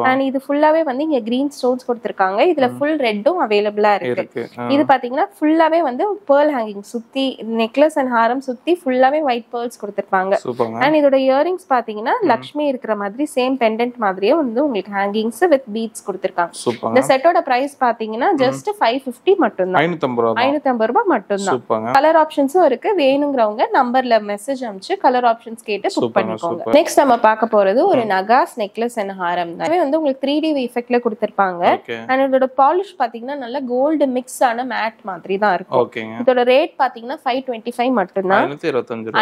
அண்ட் இது ஃபுல்லாவே வந்து இங்க கிரீன் ஸ்டோன்ஸ் கொடுத்திருக்காங்க. இதுல ஃபுல் ரெட்டும் அவைலபிளா இருக்கு. இது பாத்தீங்கன்னா ஃபுல்லாவே வந்து பேர்ல் ஹேங்கிங் சுத்தி நெக்லஸ் அண்ட் ஹாரம் சுத்தி ஃபுல்லாவே ஒயிட் பேர்ல்ஸ் கொடுத்திருப்பாங்க. அண்ட் இதோட இயரிங்ஸ் பாத்தீங்கன்னா லக்ஷ்மி இருக்கிற மாதிரி சேம் பெண்டன்ட் மாதிரியே வந்து உங்களுக்கு ஹேங்கிங்ஸ் வித் பீட்ஸ் கொடுத்திருக்காங்க. இந்த செட்டோட பிரைஸ் பாத்தீங்கன்னா ஜஸ்ட் 550 மட்டும் தான். 550 ரூபாய் மட்டும் தான். கலர் ஆப்ஷன்ஸும் இருக்கு. வேணுங்கிறவங்க நம்பர்ல மெசேஜ் அனுப்பிச்சு கலர் ஆப்ஷன்ஸ் கேட்டு புக் பண்ணிக்கோங்க. நெக்ஸ்ட் நம்ம பார்க்க போறது ஒரு நகாஸ் நெக்லஸ் அண்ட் ஹாரம் தான். வந்து உங்களுக்கு 3D எஃபெக்ட்ல கொடுத்திருப்பாங்க. அண்ட் இதோட பாலிஷ் பாத்தீங்கன்னா நல்ல கோல்டு மிக்ஸ் ஆன மேட் மாதிரி தான் இருக்கும். இதோட ரேட் பாத்தீங்கன்னா 525 மட்டும் தான்.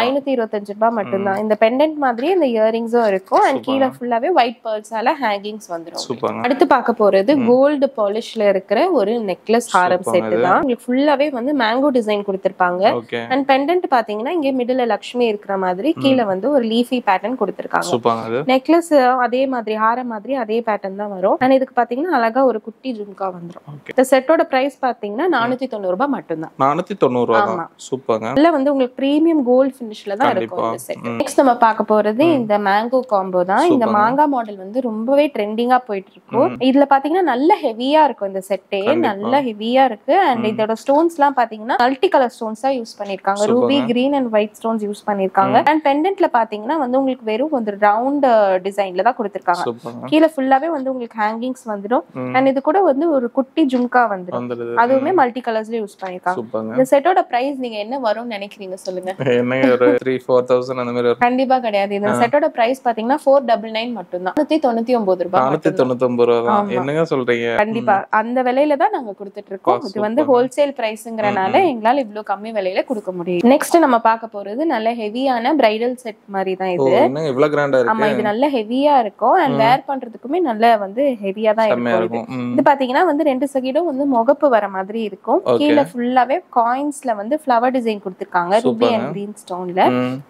525 ரூபாய் மட்டும் தான். இந்த பெண்டன்ட் மாதிரி இந்த இயரிங்ஸும் இருக்கும். அண்ட் கீழ ஃபுல்லாவே ஒயிட் பேர்ல்ஸால ஹேங்கிங்ஸ் வந்துரும். அடுத்து பார்க்க போறது கோல்டு பாலிஷ்ல இருக்கிற ஒரு நெக்லஸ் ஹாரம் செட் தான். உங்களுக்கு ஃபுல்லாவே வந்து மேங்கோ டிசைன் கொடுத்திருப்பாங்க. அண்ட் பெண்டன்ட் பாத்தீங்கன்னா இங்க மிடில்ல லக்ஷ்மி இருக்கிற மாதிரி கீழ வந்து ஒரு லீஃபி பேட்டர்ன் கொடுத்திருக்காங்க. நெக்லஸ் அதே மாதிரி ஹாரம் மாதிரி அதே பேட்டர்ன் தான் வரும். அண்ட் இதுக்கு பாத்தீங்கன்னா அழகா ஒரு குட்டி ஜும்கா வந்துரும். இந்த செட்டோட பிரைஸ் பாத்தீங்கன்னா 490 ரூபாய் மட்டும் தான். 490 ரூபாய் தான். சூப்பர்ங்க. இல்ல வந்து உங்களுக்கு பிரீமியம் கோல்ட் ஃபினிஷ்ல தான் இருக்கும் இந்த செட். நெக்ஸ்ட் நம்ம பார்க்க போறது இந்த மேங்கோ காம்போ தான். இந்த மாங்கா மாடல் வந்து ரொம்பவே ட்ரெண்டிங்கா போயிட்டு இருக்கும். இதுல பாத்தீங்கன்னா நல்ல ஹெவியா இருக்கும் இந்த செட்டே. நல்ல ஹெவியா இருக்கு. அண்ட் இதோட ஸ்டோன்ஸ்லாம் பாத்தீங்கன்னா மல்டி கலர் ஸ்டோன்ஸா யூஸ் பண்ணிருக்காங்க. Ruby green and white stones use பண்ணிருக்காங்க. அண்ட் பெண்டன்ட்ல பாத்தீங்கன்னா வந்து உங்களுக்கு வெறும் ஒரு ரவுண்ட் டிசைன்ல தான் கொடுத்திருக்காங்க. கீழ ஃபுல்லாவே வந்து உங்களுக்கு ஹேங்கிங்ஸ் வந்துடும். அண்ட் இது கூட வந்து ஒரு குட்டி ஜும்கா வந்துடும். அதுவுமே மல்டி கலர்ஸ்ல யூஸ் பண்ணிருக்காங்க. இந்த செட்டோட பிரைஸ் நீங்க என்ன வரும்னு நினைக்கிறீங்க சொல்லுங்க. என்ன ஒரு 3-4000 அந்த மாதிரி வரும்? கண்டிப்பா கிடையாது. இந்த செட்டோட பிரைஸ் பாத்தீங்கன்னா 499 மட்டும் தான். 499 ரூபாய். 499 ரூபாய் தான். என்னங்க சொல்றீங்க? கண்டிப்பா அந்த விலையில தான் நாங்க கொடுத்துட்டு இருக்கோம். இது வந்து ஹோல்சேல் பிரைஸ்ங்கறனால எங்களால இவ்ளோ கம்மி விலையில கொடுக்க முடியும். நெக்ஸ்ட் நம்ம பார்க்க போறது நல்ல ஹெவியான பிரைடல் செட் மாதிரி தான் இது. என்ன இவ்ளோ கிராண்டா இருக்கு? ஆமா இது நல்ல ஹெவியா இருக்கும். அண்ட் வேர் பண்றதுக்குமே நல்ல வந்து ஹெவியா தான் இருக்கும். இது பாத்தீங்கன்னா வந்து ரெண்டு சைடும் வந்து முகப்பு வர மாதிரி இருக்கும். கீழ ஃபுல்லாவே காயின்ஸ்ல வந்து ஃப்ளவர் டிசைன் கொடுத்திருக்காங்க ரூபி அண்ட் கிரீன் ஸ்டோன்ல.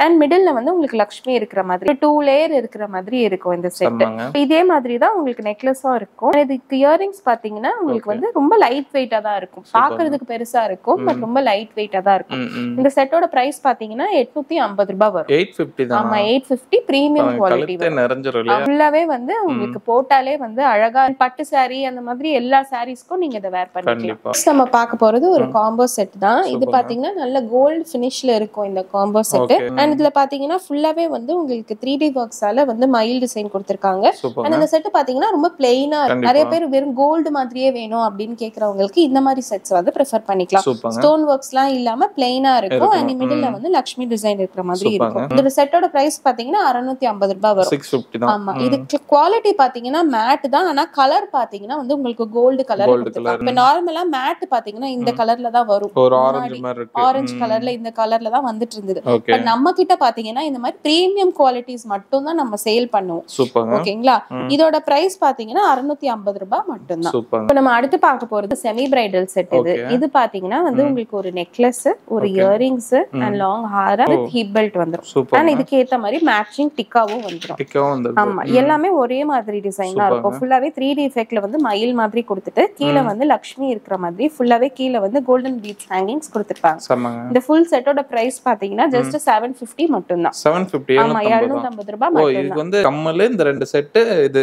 அண்ட் மிடில்ல வந்து உங்களுக்கு லக்ஷ்மி இருக்கிற மாதிரி 2 லேயர் இருக்கிற மாதிரி இருக்கும் இந்த செட். இதே மாதிரி தான் உங்களுக்கு நெக்லஸும் இருக்கும். இதுக்கு இயரிங்ஸ் பாத்தீங்கன்னா உங்களுக்கு வந்து ரொம்ப லைட் வெயிட்டா தான் இருக்கும். பாக்குறதுக்கு பெருசா இருக்கும் பட் ரொம்ப லைட் வெயிட்டா தான் இருக்கும். இந்த செட்டோட பிரைஸ் பாத்தீங்கன்னா 850 ரூபாய் வரும். 850 தான். ஆமா 850 பிரீமியம் குவாலிட்டி வரும். ஃபுல்லாவே வந்து உங்களுக்கு போட்டாலே வந்து அழகா பட்டு saree அந்த மாதிரி எல்லா சாரீஸ்க்கும் நீங்க இத வேர் பண்ணிக்கலாம். நம்ம பார்க்க போறது ஒரு காம்போ செட் தான். இது பாத்தீங்கன்னா நல்ல கோல்ட் ஃபினிஷ்ல இருக்கும் இந்த காம்போ செட். அண்ட் இதுல பாத்தீங்கன்னா ஃபுல்லாவே வந்து உங்களுக்கு 3D ஒர்க்ஸால வந்து மயில் டிசைன் கொடுத்திருக்காங்க. அண்ட் இந்த செட் பாத்தீங்கன்னா ரொம்ப பிளைனா இருக்கு. நிறைய பேர் வெறும் கோல்ட் மாதிரியே வேணும் அப்படின்னு கேக்குறவங்களுக்கு இந்த மாதிரி செட்ஸ் வந்து ப்ரிஃபர் பண்ணிக்கலாம். ஸ்டோன் ஒர்க்ஸ்லாம் இல்லாம பிளைனா இருக்கும். அண்ட் மிடில்ல வந்து லக்ஷ்மி டிசைன் இருக்கிற மாதிரி இருக்கும். இந்த செட்டோட பிரைஸ் பாத்தீங்கன்னா 650 ரூபாய் வரும். 650 தான். ஆமா இதுக்கு குவாலிட்டி பாத்தீங்கன்னா மேட் தான். ஆனா கலர் பாத்தீங்கன்னா வந்து உங்களுக்கு கோல்டு கலர் கொடுத்திருக்காங்க. இப்ப நார்மலா மேட் பாத்தீங்கன்னா இந்த கலர்ல தான் வரும். ஒரு ஆரஞ்சு மாதிரி இருக்கு. ஆரஞ்சு கலர்ல இந்த கலர்ல தான் வந்துட்டு இருந்தது. பட் நம்ம கிட்ட பாத்தீங்கன்னா இந்த மாதிரி பிரீமியம் குவாலிட்டிஸ் மட்டும் தான் நம்ம சேல் பண்ணுவோம். ஓகேங்களா? இதோட பிரைஸ் பாத்தீங்கன்னா 650 ரூபாய் மட்டும் தான். இப்ப நம்ம அடுத்து பார்க்க போறது செமி பிரைடல் செட். இது பாத்தீங்கன்னா வந்து உங்களுக்கு ஒரு நெக்லஸ், ஒரு இயரிங்ஸ் அண்ட் லாங் ஹார் வித் ஹிப் பெல்ட் வந்துரும். அண்ட் இதுக்கு ஏத்த மாதிரி மேட்சிங் டிக்காவும் வந்துரும். ஆமா எல்லாமே ஒரே மாதிரி டிசைன் தான் இருக்கும். ஃபுல்லாவே 3D எஃபெக்ட்ல வந்து மயில் மாதிரி கொடுத்துட்டு கீழ வந்து லக்ஷ்மி இருக்கிற மாதிரி ஃபுல்லாவே கீழ வந்து கோல்டன் பீட்ஸ் ஹேங்கிங்ஸ் கொடுத்திருப்பாங்க. இந்த ஃபுல் செட்டோட பிரைஸ் பாத்தீங்கன்னா ஜஸ்ட் 750 மட்டும் தான். 750. ஆமா 750 ரூபாய் மட்டும் தான். இது வந்து கம்மல் இந்த ரெண்டு செட் இது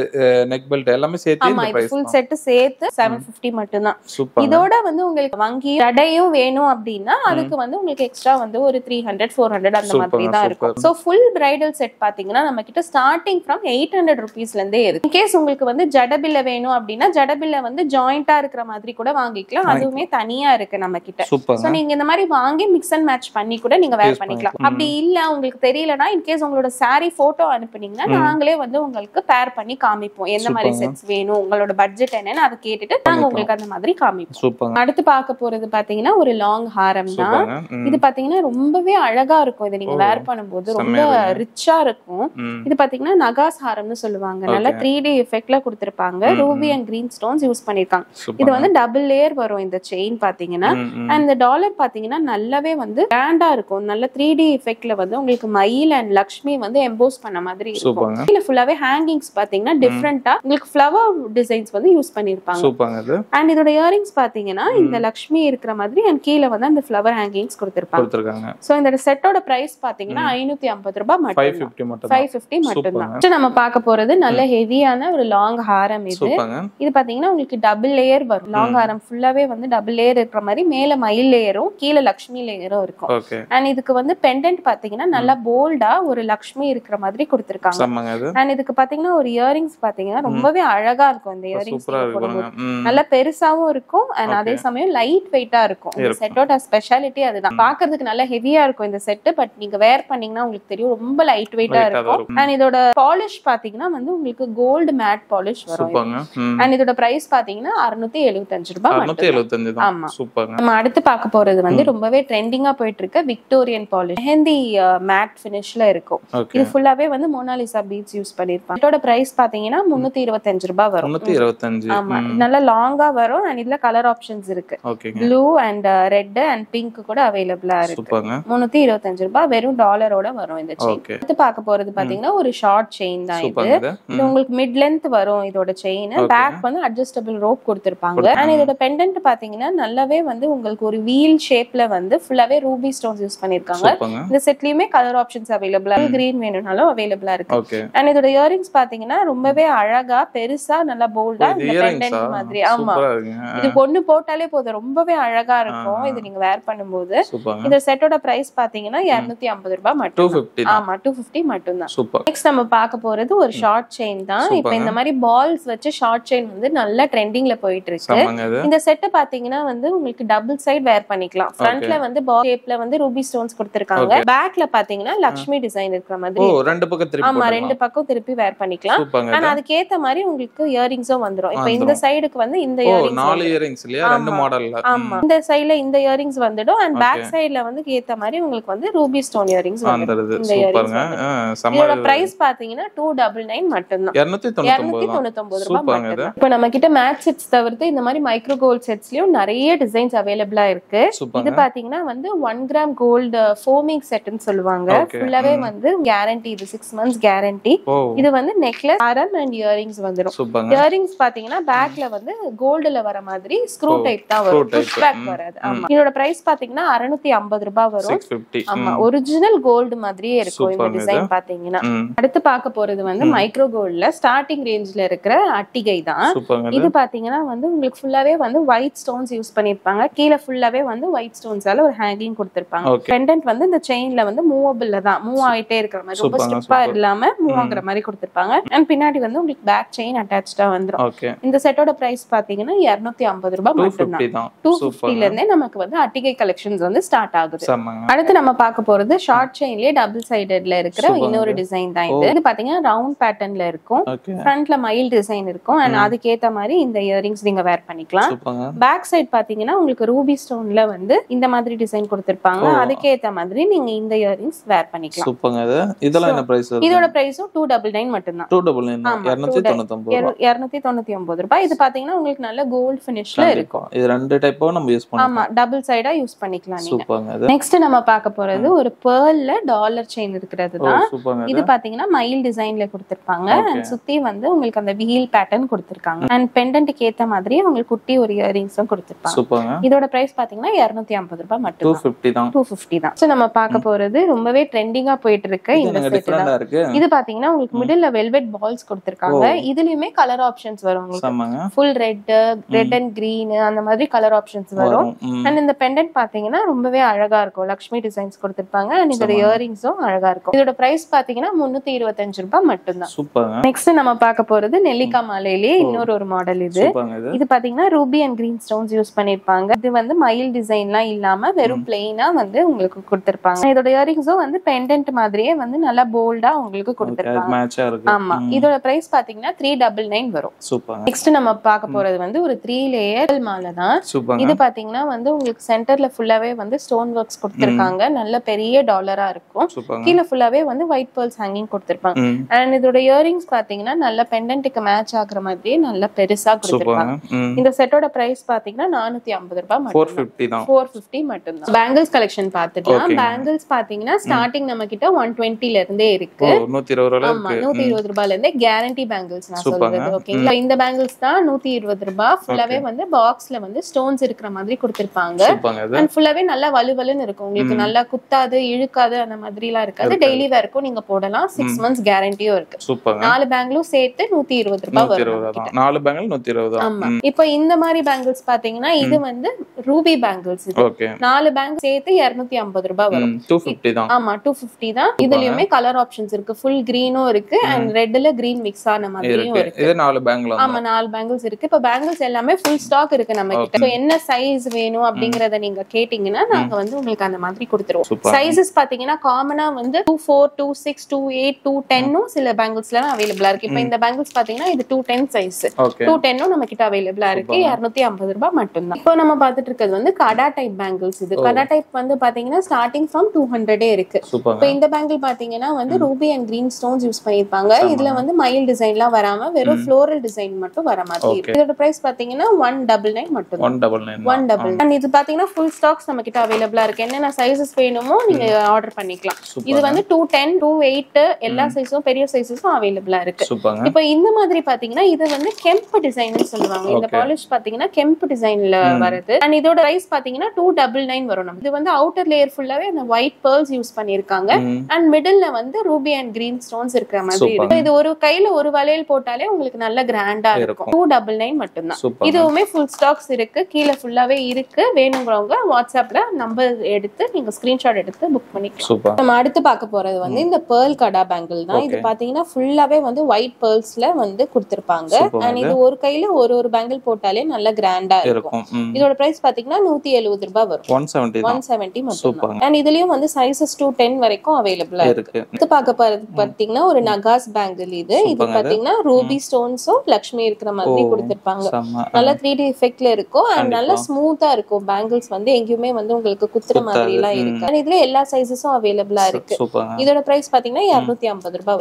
நெக் பெல்ட் எல்லாமே சேர்த்து இந்த பிரைஸ். ஃபுல் செட் சேர்த்து 750 மட்டும் தான். இதோட வந்து உங்களுக்கு வங்கி ஜடையும் வேணும் அப்படினா அதுக்கு வந்து உங்களுக்கு எக்ஸ்ட்ரா வந்து ஒரு 300 400 அந்த மாதிரி தான் இருக்கும். சோ ஃபுல் பிரைடல் செட் பாத்தீங்கன்னா நம்ம கிட்ட ஸ்டார்டிங் from 800 rupeesல இருந்தே இருக்கு. இன் கேஸ் உங்களுக்கு வந்து வந்து ஜடபில்ல வேணும் அப்படின்னா ஜடபில்ல வந்து ஜாயிண்டா இருக்கிற மாதிரி கூட வாங்கிக்கலாம். அதுவுமே தனியா இருக்கு நம்ம கிட்ட. சோ நீங்க இந்த மாதிரி வாங்கி மிக்ஸ் அண்ட் மேட்ச் பண்ணி கூட நீங்க வேர் பண்ணிக்கலாம். அப்படி இல்ல உங்களுக்கு தெரியலனா இன்கேஸ் உங்களோட saree போட்டோ அனுப்புனீங்கன்னா நாங்களே வந்து உங்களுக்கு பேர் பண்ணி காமிப்போம். எந்த மாதிரி செட்ஸ் வேணும், உங்களோட பட்ஜெட் என்னன்னு அதை கேட்டுட்டு நாங்க உங்களுக்கு அந்த மாதிரி காமிப்போம். அடுத்து பார்க்க போறது பாத்தீங்கன்னா ஒரு லாங் ஹாரம் தான். இது பாத்தீங்கன்னா ரொம்பவே அழகா இருக்கும். இதை நீங்க வேர் பண்ணும்போது ரொம்ப ரிச்சா இருக்கும். இது பாத்தீங்கன்னா நகாஸ் ஹாரம்னு சொல்லுவாங்க. நல்லா 3D எஃபெக்ட்ல கொடுத்திருப்பாங்க. Ruby and green stones use பண்ணிருக்காங்க. இது வந்து டபுள் லேயர் வரும் இந்த செயின் பாத்தீங்கன்னா. அண்ட் இந்த டாலர் பாத்தீங்கன்னா நல்லாவே வந்து கிராண்டா இருக்கும். நல்ல 3D எஃபெக்ட்ல வந்து உங்களுக்கு மயில் அண்ட் லக்ஷ்மி வந்து எம்போஸ் பண்ண மாதிரி இருக்கும். இதுல ஃபுல்லாவே ஹேங்கிங்ஸ் பாத்தீங்கன்னா டிஃபரெண்டா உங்களுக்கு ஃப்ளவர் டிசைன்ஸ் வந்து யூஸ் பண்ணிருப்பாங்க. அண்ட் இதோட இயரிங்ஸ் பாத்தீங்கன்னா இந்த லக்ஷ்மி இருக்கிற மாதிரி அண்ட் கீழ வந்து அந்த ஃப்ளவர் ஹேங்கிங்ஸ் கொடுத்திருப்பாங்க. சோ இந்த செட்டோட பிரைஸ் பாத்தீங்கன்னா 550 ரூபாய் மட்டும். 550 மட்டும் தான். நம்ம பார்க்க போறது நல்ல ஹெவியான ஒரு லாங் ஹாரம். இது பாத்தீங்கன்னா உங்களுக்கு டபுள் லேயர் வரும். லாங் ஹாரம் ஃபுல்லாவே வந்து டபுள் லேயர் இருக்கிற மாதிரி மேல மயில் லேயரும் கீழே லக்ஷ்மி லேயரும் இருக்கும். அண்ட் இதுக்கு வந்து பெண்டன்ட் பாத்தீங்கன்னா நல்லா போல்டா ஒரு லக்ஷ்மி இருக்கிற மாதிரி கொடுத்திருக்காங்க. அண்ட் இதுக்கு பாத்தீங்கன்னா ஒரு இயரிங்ஸ் பாத்தீங்கன்னா ரொம்பவே அழகா இருக்கும். இந்த இயரிங்ஸ் நல்லா பெருசாவும் இருக்கும் அண்ட் அதே சமயம் லைட் வெயிட்டா இருக்கும். இந்த செட்டோட ஸ்பெஷாலிட்டி அதுதான். பாக்குறதுக்கு நல்லா ஹெவியா இருக்கும் இந்த செட். பட் நீங்க வேர் பண்ணீங்கன்னா உங்களுக்கு தெரியும் ரொம்ப லைட் வெயிட்டா இருக்கும். அண்ட் இதோட பாலிஷ் பாத்தீங்கன்னா வந்து உங்களுக்கு கோல்டு மேட் பாலிஷ் வரும். அண்ட் இதோட பிரைஸ் பாத்தீங்கன்னா 675 ரூபாய். ஆமா. நம்ம அடுத்து பார்க்க போறது வந்து ரொம்பவே ட்ரெண்டிங்கா போயிட்டு இருக்க விக்டோரியன் பாலிஷ் மெஹந்தி மேட் ஃபினிஷ்ல இருக்கும். இது ஃபுல்லாவே வந்து மோனாலிசா பீட்ஸ் யூஸ் பண்ணிருப்பாங்க. இதோட பிரைஸ் பாத்தீங்கன்னா 325 ரூபாய் வரும். 325. ஆமா, நல்லா லாங்கா வரும். அண்ட் இதுல கலர் ஆப்ஷன்ஸ் இருக்கு. Blue and red and pink கூட அவைலபிளா இருக்கு. 325 ரூபாய் வெறும் டாலரோட வரும் இந்த செயின். அடுத்து பார்க்க போறது பாத்தீங்கன்னா ஒரு ஷார்ட் செயின் தான் இது. இது உங்களுக்கு மிட் லென்த் வரும் இதோட செயின். பேக் வந்து அட்ஜஸ்டபிள் ரோப் கொடுத்திருப்பாங்க. அண்ட் இதோட பெண்டன்ட் பாத்தீங்கன்னா நல்லாவே வந்து உங்களுக்கு ஒரு வீல் ஷேப்ல வந்து ஃபுல்லாவே ரூபி ஸ்டோன்ஸ் யூஸ் பண்ணிருக்காங்க. இந்த செட்லயுமே கலர் ஆப்ஷன்ஸ் அவைலபிளா இருக்கு. கிரீன் வேணும்னாலும் அவைலபிளா இருக்கு. அண்ட் இதோட இயரிங்ஸ் பாத்தீங்கன்னா ரொம்பவே அழகா பெருசா நல்லா போல்டா இந்த பெண்டன்ட் மாதிரி. ஆமா, இது ஒண்ணு போட்டாலே போதும் ரொம்பவே அழகா இருக்கும் இது நீங்க வேர் பண்ணும்போது. இந்த செட்டோட பிரைஸ் பாத்தீங்கன்னா 250 ரூபாய் மட்டும். ஆமா, 250 மட்டும் தான். நெக்ஸ்ட் நம்ம பார்க்க போறது ஒரு ஷார்ட் செயின் தான். இப்போ இந்த மாதிரி பால்ஸ் வச்சு ஷார்ட் செயின் வந்து நல்ல ட்ரெண்டிங்ல போயிட்டு இருக்கு. இந்த செட் பாத்தீங்கன்னா வந்து உங்களுக்கு டபுள் சைடு வேர் பண்ணிக்கலாம். ஃப்ரண்ட்ல வந்து பால் ஷேப்ல வந்து ரூபி ஸ்டோன்ஸ் கொடுத்திருக்காங்க. பேக்ல பாத்தீங்கன்னா லக்ஷ்மி டிசைன் இருக்கிற மாதிரி. ஆமா, ரெண்டு பக்கம் திருப்பி வேர் பண்ணிக்கலாம். ஆனா அதுக்கு ஏத்த மாதிரி உங்களுக்கு இயரிங்ஸும் வந்துரும். இப்போ இந்த சைடுக்கு வந்து இந்த இயரிங்ஸ் 4 இயரிங்ஸ் இல்லையா, ரெண்டு மாடல்ல. ஆமா, இந்த சைடுல இந்த இயரிங்ஸ் வந்துடும். அண்ட் பேக் சைடுல வந்து ஏத்த மாதிரி உங்களுக்கு வந்து ரூபி ஸ்டோன் இயரிங்ஸ் வந்துரும். இந்த இயரிங்ஸ் இதோட பிரைஸ் பாத்தீங்கன்னா 299 மட்டும் தான். 299 ரூபாய் மட்டும். இப்போ நம்ம கிட்ட மேட் செட்ஸ் தவிர்த்து இந்த மாதிரி மைக்ரோ கோல்ட் செட்ஸ்லயும் நிறைய டிசைன்ஸ் அவைலபிளா இருக்கு. இது பாத்தீங்கன்னா வந்து 1 கிராம் கோல்டு ஃபோமிங் செட்னு சொல்லுவாங்க. ஃபுல்லாவே வந்து கேரண்டி. இது 6 months கேரண்டி. இது வந்து நெக்லஸ், ஹாரம் அண்ட் இயரிங்ஸ் வந்துரும். இயரிங்ஸ் பாத்தீங்கன்னா பேக்ல வந்து கோல்டுல வர மாதிரி ஸ்க்ரூ டைப் தான் வரும். புஷ் பேக் வராது. ஆமா, இதோட பிரைஸ் பாத்தீங்கன்னா 650 ரூபாய் வரும். ஆமா, ஒரிஜினல் கோல்டு மாதிரியே இருக்கும் இந்த டிசைன் பாத்தீங்கன்னா. அடுத்து பார்க்க போறது வந்து மைக்ரோ கோல்ட்ல ஸ்டார்டிங் ரேஞ்ச்ல இருக்கிற அட்டிகை தான். இது பாத்தீங்கன்னா வந்து உங்களுக்கு ஃபுல்லாவே வந்து ஒயிட் ஸ்டோன்ஸ் யூஸ் பண்ணிருப்பாங்க. கீழே ஃபுல்லாவே வந்து ஒயிட் ஸ்டோன்ஸால ஒரு ஹேங்கிங் கொடுத்திருப்பாங்க. பெண்டன்ட் வந்து இந்த செயின்ல வந்து மூவபிள்ல தான் மூவ் ஆயிட்டே இருக்கிற மாதிரி, ரொம்ப ஸ்டிப்பா இல்லாம மூவ் ஆகுற மாதிரி கொடுத்திருப்பாங்க. அண்ட் பின்னாடி வந்து உங்களுக்கு பேக் செயின் அட்டாச்சா வந்துரும். இந்த செட்டோட பிரைஸ் பாத்தீங்கன்னா 250 ரூபாய் மட்டும் தான். 250ல இருந்தே நமக்கு வந்து அட்டிகை கலெக்ஷன்ஸ் வந்து ஸ்டார்ட் ஆகுது. அடுத்து நம்ம பார்க்க போறது ஷார்ட் செயின்லயே டபுள் சைடட்ல இருக்கிற இன்னொரு டிசைன் தான் இது. இது பாத்தீங்கன்னா ரவுண்ட் பேட்டர்ன்ல இருக்கும். ஃப்ரண்ட்ல மயில் டிசைன் இருக்கும். அண்ட் அதுக்கு ஏத்த மாதிரி இந்த இயரிங்ஸ் நீங்க வேர் பண்ணிக்கலாம். பேக் சைடு பாத்தீங்கன்னா உங்களுக்கு ரூபி ஸ்டோன்ல வந்து இந்த மாதிரி டிசைன் கொடுத்திருப்பாங்க. அதுக்கு ஏத்த மாதிரி நீங்க இந்த இயரிங்ஸ் வேர் பண்ணிக்கலாம். இதெல்லாம் என்ன பிரைஸ்? இதோட பிரைஸும் 299 மட்டும் தான். 299 ரூபாய். இது பாத்தீங்கன்னா உங்களுக்கு நல்ல கோல்ட் ஃபினிஷ்ல இருக்கும். இது ரெண்டு டைப்பா நம்ம யூஸ் பண்ணலாம். ஆமா, டபுள் சைடா யூஸ் பண்ணிக்கலாம் நீங்க. நெக்ஸ்ட் நம்ம பார்க்க போறது ஒரு pearlல டாலர் செயின் இருக்கிறது தான். இது பாத்தீங்கன்னா மயில் டிசைன்ல கொடுத்திருப்பாங்க. அண்ட் சுத்தி வந்து உங்களுக்கு அந்த வீல் பேட்டர்ன் கொடுத்திருக்காங்க. அண்ட் பெண்டன்ட்க்கு ஏத்த மாதிரி உங்களுக்கு குட்டி ஒரு இயரிங்ஸும் கொடுத்திருப்பாங்க. இதோட பிரைஸ் பாத்தீங்கன்னா 250 ரூபாய் மட்டும். 250 தான். சோ நம்ம பார்க்க போறது ரொம்பவே ட்ரெண்டிங்கா போயிட்டு இருக்கு இந்த செட் தான். இது பாத்தீங்கன்னா உங்களுக்கு மிடில்ல வெல்வெட் பால்ஸ் கொடுத்திருக்காங்க. இதுலயுமே கலர் ஆப்ஷன்ஸ் வரும் உங்களுக்கு. ஃபுல் ரெட் அண்ட் கிரீன் அந்த மாதிரி கலர் ஆப்ஷன்ஸ் வரும். அண்ட் இந்த பெண்டன்ட் பாத்தீங்கன்னா ரொம்பவே அழகா இருக்கும். லக்ஷ்மி டிசைன்ஸ் கொடுத்திருப்பாங்க. அண்ட் இதோட இயரிங்ஸும் அழகா இருக்கும். இதோட பிரைஸ் பாத்தீங்கன்னா 325 ரூபாய் மட்டும் தான். நெக்ஸ்ட் நம்ம பார்க்க போறது போறது நெல்லிக்காய் மாலையிலேயே இன்னொரு மாடல் இது. இது பாத்தீங்கன்னா Ruby and green stones use பண்ணிருப்பாங்க. இது வந்து மயில் டிசைன்லாம் இல்லாம வெறும் பிளெயினா வந்து உங்களுக்கு கொடுத்திருப்பாங்க. இதோட இயரிங்ஸும் வந்து பெண்டன்ட் மாதிரியே வந்து நல்லா போல்டா உங்களுக்கு கொடுத்திருப்பாங்க. ஆமா, இதோட பிரைஸ் பாத்தீங்கன்னா 399 வரும். நெக்ஸ்ட் நம்ம பார்க்க போறது வந்து ஒரு 3 லேயர் மாலை தான். இது பாத்தீங்கன்னா வந்து உங்களுக்கு சென்டர்ல ஃபுல்லாவே வந்து ஸ்டோன் ஒர்க்ஸ் கொடுத்திருக்காங்க. நல்ல பெரிய டாலரா இருக்கும். கீழ ஃபுல்லாவே வந்து ஒயிட் பேர்ல்ஸ் ஹேங்கிங் கொடுத்திருப்பாங்க. அண்ட் இதோட இயரிங்ஸ் பாத்தீங்கன்னா நல்ல பெண்டன்ட்க்கு மேட்ச் ஆகுற மாதிரியே நல்ல பெருசா கொடுத்திருப்பாங்க. இந்த செட்டோட பிரைஸ் பாத்தீங்கன்னா 450 ரூபாய் மட்டும். 450 மட்டும் தான். பேங்கிள்ஸ் கலெக்ஷன் பாத்துட்டோம். பேங்கிள்ஸ் பாத்தீங்கன்னா ஸ்டார்டிங் நம்ம கிட்ட 120 ல இருந்தே இருக்கு. 120 ரூபாயில இருந்தே கேரண்டி பேங்கிள்ஸ் நான் சொல்றது. ஓகேங்களா? இந்த பேங்கிள்ஸ் தான் 120 ரூபாய். ஃபுல்லாவே வந்து பாக்ஸ்ல வந்து ஸ்டோன்ஸ் இருக்கிற மாதிரி கொடுத்திருப்பாங்க. அண்ட் ஃபுல்லாவே நல்லா வலுவலுன்னு இருக்கும். உங்களுக்கு நல்லா குத்தாது இழுக்காது அந்த மாதிரி எல்லாம் இருக்காது. டெய்லி வேர்க்கும் நீங்க போடலாம். 6 months கேரண்டியும் இருக்கு. 4 பேங்கிளும் சேர்த்து 120 ரூபாய் வரும். 4 பேங்கிள் 120. ஆமா. இப்போ இந்த மாதிரி பேங்கிள்ஸ் பாத்தீங்கன்னா இது வந்து ரூபி பேங்கிள்ஸ். இது 4 பேங்கிள் சேர்த்து 250 ரூபாய் வரும். 250 தான். ஆமா, 250 தான். இதுலயுமே கலர் ஆப்ஷன்ஸ் இருக்கு. ஃபுல் கிரீனும் இருக்கு அண்ட் ரெட்ல கிரீன் மிக்ஸ் ஆன மாதிரியும் இருக்கு. இது 4 பேங்கிள். ஆமா, 4 பேங்கிள்ஸ் இருக்கு. இப்போ பேங்கிள்ஸ் எல்லாமே ஃபுல் ஸ்டாக் இருக்கு நம்ம கிட்ட. சோ என்ன சைஸ் வேணும் அப்படிங்கறத நீங்க கேட்டீங்கன்னா நாங்க வந்து உங்களுக்கு அந்த மாதிரி கொடுத்துருவோம். சைஸஸ் பாத்தீங்கன்னா காமனா வந்து 24, 26, 28, 210 சில பேங்கிள்ஸ்ல அவைலபிளா இருக்கு. இப்போ இந்த பேங்கிள்ஸ் பாத்தீங்கன்னா இது 210 சைஸ். 210 நம்ம கிட்ட அவைலபிளா இருக்கு. 250 ரூபாய் மட்டும் தான். இப்போ நம்ம பாத்துட்டு இருக்கிறது வந்து கடா டைப் பேங்கிள்ஸ். இது கடா டைப் வந்து பாத்தீங்கன்னா ஸ்டார்டிங் ஃப்ரம் 200 இருக்கு. இப்போ இந்த பேங்கிள் பாத்தீங்கன்னா வந்து Ruby and green stones use பண்ணிருப்பாங்க. இதுல வந்து மயில் டிசைன்லாம் வராம வெறும் ஃப்ளோரல் டிசைன் மட்டும் வர மாதிரி இருக்கு. இதோட பிரைஸ் பாத்தீங்கன்னா 199 மட்டும். 199. அண்ட் இது பாத்தீங்கன்னா ஃபுல் ஸ்டாக்ஸ் நம்ம கிட்ட அவைலபிளா இருக்கு. என்னென்ன சைஸஸ் வேணுமோ நீங்க ஆர்டர் பண்ணிக்கலாம். இது வந்து 210, 28 எல்லா சைஸும் பெரிய சைஸஸும் அவைலபிளா இருக்கு. இப்போ இந்த மாதிரி பாத்தீங்கன்னா இது வந்து கெம்ப் டிசைன்னு சொல்லுவாங்க. இந்த பாலிஷ் பாத்தீங்கன்னா கெம்ப் டிசைன்ல வருது. அண்ட் இதோட பிரைஸ் பாத்தீங்கன்னா 299 வரும். இது வந்து அவுட்டர் லேயர் ஃபுல்லாவே அந்த ஒயிட் பேர்ல்ஸ் யூஸ் பண்ணிருக்காங்க. அண்ட் மிடில்ல வந்து ரூபி அண்ட் கிரீன் ஸ்டோன்ஸ் இருக்கிற மாதிரி இருக்கு. இது ஒரு கையில ஒரு வளையல் போட்டாலே உங்களுக்கு நல்ல கிராண்டா இருக்கும். 299 மட்டும் தான். இதுவுமே ஃபுல் ஸ்டாக்ஸ் இருக்கு. கீழ ஃபுல்லாவே இருக்கு. வேணுங்கிறவங்க வாட்ஸ்அப்ல நம்பர் எடுத்து நீங்க ஸ்கிரீன்ஷாட் எடுத்து புக் பண்ணிக்கலாம். நம்ம அடுத்து பார்க்க போறது வந்து இந்த பேர்ல் கடா பேங்கிள் தான். இது பாத்தீங்கன்னா ஃபுல்லாவே வந்து ஒயிட் பேர்ல்ஸ்ல வந்து கொடுத்திருப்பாங்க. அண்ட் இது ஒரு கையில ஒரு பேங்கிள் போட்டாலே நல்ல கிராண்டா இருக்கும். இதோட பிரைஸ் பாத்தீங்கன்னா 170 ரூபாய் வரும். 170 மட்டும். அண்ட் இதுலயும் வந்து சைஸஸ் 210 வரைக்கும் அவைலபிளா இருக்கு. இது பார்க்க போறது பாத்தீங்கன்னா ஒரு நகாஸ் பேங்கிள். இது பாத்தீங்கன்னா ரூபி ஸ்டோன்ஸும் லக்ஷ்மி இருக்கிற மாதிரி கொடுத்திருப்பாங்க. நல்ல 3D எஃபெக்ட்ல இருக்கும். அண்ட் நல்ல ஸ்மூத்தா இருக்கும். பேங்கிள்ஸ் வந்து எங்கேயுமே வந்து உங்களுக்கு குத்துற மாதிரி எல்லாம் இருக்கு. அண்ட் இதுல எல்லா சைஸஸும் அவைலபிளா இருக்கு. இதோட பிரைஸ் பாத்தீங்கன்னா 250 ரூபாய்.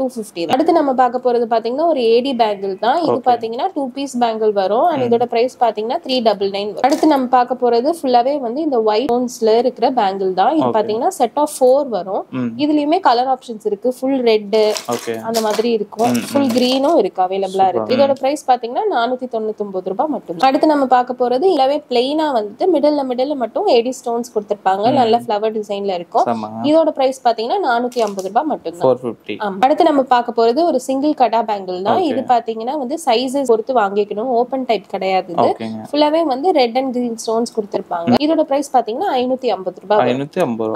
250. அடுத்து நம்ம பார்க்க போறது பாத்தீங்கன்னா ஒரு ஏடி பேங்கிள் தான். இது பாத்தீங்கன்னா 2 பீஸ் பேங்கிள் வரும். அண்ட் இதோட பிரைஸ் பாத்தீங்கன்னா 399 வரும். அடுத்து நம்ம பார்க்க போறது ஃபுல்லாவே வந்து இந்த ஒயிட் ஸ்டோன்ஸ்ல இருக்கிற பேங்கிள் தான். இது பாத்தீங்கன்னா செட் ஆஃப் 4 வரும். இதுலயுமே கலர் ஆப்ஷன்ஸ் இருக்கு. ஃபுல் ரெட் அந்த மாதிரி இருக்கும். ஃபுல் கிரீனும் இருக்கு அவைலபிளா இருக்கு. இதோட பிரைஸ் பாத்தீங்கன்னா 499 ரூபாய் மட்டும். அடுத்து நம்ம பார்க்க போறது இல்லவே பிளைனா வந்து மிடில்ல மட்டும் ஏடி ஸ்டோன்ஸ் கொடுத்திருப்பாங்க. நல்ல ஃப்ளவர் டிசைன்ல இருக்கும். இதோட பிரைஸ் பாத்தீங்கன்னா 450 ரூபாய் மட்டும் தான். அடுத்து நம்ம பார்க்க போறது ஒரு சிங்கிள் கடா பேங்கிள் தான். இது பாத்தீங்கன்னா வந்து சைஸஸ் பொறுத்து வாங்கிக்கணும். ஓபன் டைப் கிடையாது. இது ஃபுல்லாவே வந்து ரெட் அண்ட் கிரீன் ஸ்டோன்ஸ் கொடுத்திருப்பாங்க. இதோட பிரைஸ் பாத்தீங்கன்னா 550 ரூபாய்.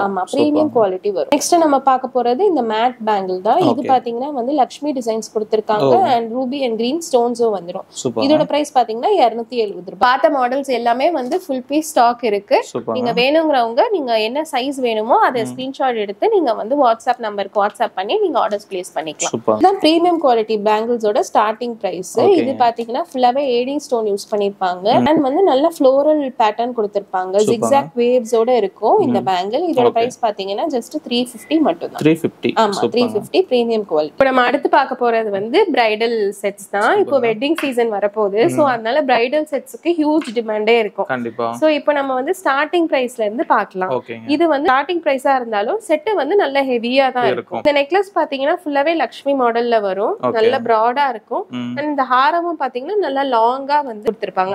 ஆமா, பிரீமியம் குவாலிட்டி வரும். நெக்ஸ்ட் நம்ம பார்க்க போறது இந்த மேட் பேங்கிள் தான். இது பாத்தீங்கன்னா வந்து லக்ஷ்மி டிசைன்ஸ் கொடுத்திருக்காங்க. அண்ட் ரூபி அண்ட் கிரீன் ஸ்டோன்ஸும் வந்துடும். இதோட பிரைஸ் பாத்தீங்கன்னா 270 ரூபாய். பார்த்த மாடல்ஸ் எல்லாமே வந்து ஃபுல் பீஸ் ஸ்டாக் இருக்கு. நீங்க வேணுங்கிறவங்க நீங்க என்ன சைஸ் வேணுமோ அதை ஸ்கிரீன்ஷாட் எடுத்து நீங்க வந்து வாட்ஸ்அப் நம்பருக்கு வாட்ஸ்அப் பண்ணி நீங்க ஆர்டர்ஸ் பிளேஸ் பண்ணிக்கலாம். இதுதான் பிரீமியம் குவாலிட்டி பேங்கிள்ஸோட ஸ்டார்டிங் பிரைஸ். இது பாத்தீங்கன்னா ஃபுல்லாவே ஏடி ஸ்டோன் யூஸ் பண்ணிருப்பாங்க. அண்ட் வந்து நல்ல ஃப்ளோரல் பேட்டர்ன் கொடுத்திருப்பாங்க. ஜிக்ஸாக் வேவ்ஸோட இருக்கும் இந்த பேங்கிள். இதோட பிரைஸ் பாத்தீங்கன்னா ஜஸ்ட் 350 மட்டும் தான். 350. ஆமா, 350 பிரீமியம் குவாலிட்டி. இப்போ நம்ம அடுத்து பார்க்க போறது வந்து பிரைடல் செட்ஸ் தான். இப்போ வெட்டிங் சீசன் வரப்போகுது. சோ அதனால பிரைடல் செட்ஸ்க்கு ஹியூஜ் டிமாண்டே இருக்கும். சோ இப்போ நம்ம வந்து ஸ்டார்டிங் பிரைஸ்ல இருந்து பார்க்கலாம். இது வந்து ஸ்டார்டிங் பிரைஸா இருந்தாலும் செட் வந்து நல்ல ஹெவியா தான் இருக்கும். இந்த நெக்லஸ் பாத்தீங்கன்னா ஃபுல்லாவே லக்ஷ்மி மாடல்ல வரும். நல்ல பிராடா இருக்கும். அண்ட் இந்த ஹாரமும் பாத்தீங்கன்னா நல்லா லாங்கா வந்து கொடுத்திருப்பாங்க.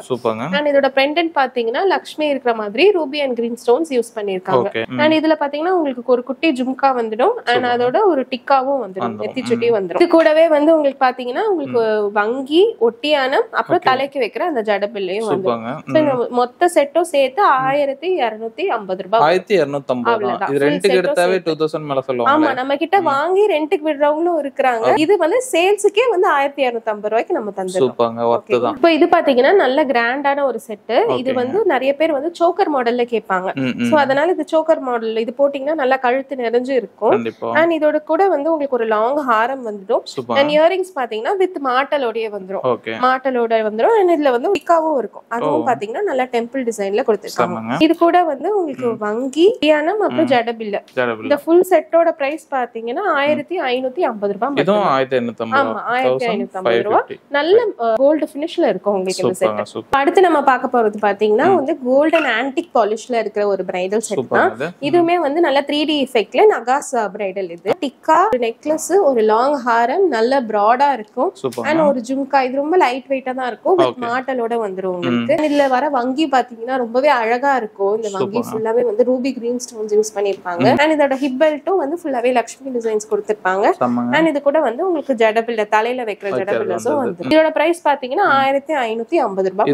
அண்ட் இதோட பெண்டன்ட் பாத்தீங்கன்னா லக்ஷ்மி இருக்கிற மாதிரி Ruby and green stones use பண்ணிருக்காங்க. அண்ட் இதுல பாத்தீங்கன்னா உங்களுக்கு ஒரு குட்டி ஜும்கா வந்துடும். அண்ட் அதோட ஒரு டிக்காவும் வந்துடும். நெத்தி சுட்டி வந்துடும். இது கூடவே வந்து உங்களுக்கு பாத்தீங்கன்னா உங்களுக்கு வங்கி ஒட்டியானம் அப்புறம் தலைக்கு வைக்கிற அந்த ஜடபிள்ளையும் வந்துடும். மொத்த செட்டும் சேர்த்து 1250 ரூபாய். 1250. ரெண்டுக்கு எடுத்தாவே 2000 மேல சொல்லுவாங்க. ஆமா, நம்ம கிட்ட வாங்கி ரெண்டுக்கு விடுறவங்களும் இருக்காங்க. இது வந்து சேல்ஸ் சேல்ஸுக்கே வந்து 1250 ரூபாய்க்கு நம்ம தந்துறோம். சூப்பர்ங்க, வர்த் தான். இப்போ இது பாத்தீங்கன்னா நல்ல கிராண்டான ஒரு செட். இது வந்து நிறைய பேர் வந்து சோக்கர் மாடல்ல கேட்பாங்க. சோ அதனால இது சோக்கர் மாடல் இது போட்டீங்கன்னா நல்லா கழுத்து நிறைஞ்சு இருக்கும். அண்ட் இதோட கூட வந்து உங்களுக்கு ஒரு லாங் ஹாரம் வந்துடும். அண்ட் இயரிங்ஸ் பாத்தீங்கன்னா வித் மாட்டலோடயே வந்துரும். மாட்டலோட வந்துரும். அண்ட் இதுல வந்து விக்காவும் இருக்கும். அதுவும் பாத்தீங்கன்னா நல்லா டெம்பிள் டிசைன்ல கொடுத்திருக்காங்க. இது கூட வந்து உங்களுக்கு வங்கி தியானம் அப்புறம் ஜடபில்ல. இந்த ஃபுல் செட்டோட பிரைஸ் பாத்தீங்கன்னா 1550 ரூபாய். இதுவும் 1550. ஆமா 1550 ரூபாய். நல்ல கோல்ட் ஃபினிஷ்ல இருக்கும் உங்களுக்கு இந்த செட். அடுத்து நம்ம பார்க்க போறது பாத்தீங்கன்னா வந்து கோல்டன் ஆன்டிக் பாலிஷ்ல இருக்கிற ஒரு பிரைடல் செட் தான். இதுவுமே வந்து நல்ல 3D எஃபெக்ட்ல நகாஸ் பிரைடல். இது டிக்கா நெக்லஸ் ஒரு லாங் ஹாரம் நல்ல பிராடா இருக்கும். அண்ட் ஒரு ஜும்கா இது ரொம்ப லைட் வெயிட்டா தான் இருக்கும். வித் மாட்டலோட வந்துரும் உங்களுக்கு. இதுல வர வங்கி பாத்தீங்கன்னா ரொம்பவே அழகா இருக்கும். இந்த வங்கி ஃபுல்லாவே வந்து ரூபி கிரீன் ஸ்டோன்ஸ் யூஸ் பண்ணிருப்பாங்க. அண்ட் இதோட ஹிப் பெல்ட்டும் வந்து ஃபுல்லாவே லட்சுமி டிசைன்ஸ் கொடுத்திருப்பாங்க. அண்ட் இது கூட வந்து உங்களுக்கு ஜடபில்ல தலையில வைக்கிற ஜடபில்லஸும் வந்து. இதோட பிரைஸ் பாத்தீங்கன்னா 1550 ரூபாய்.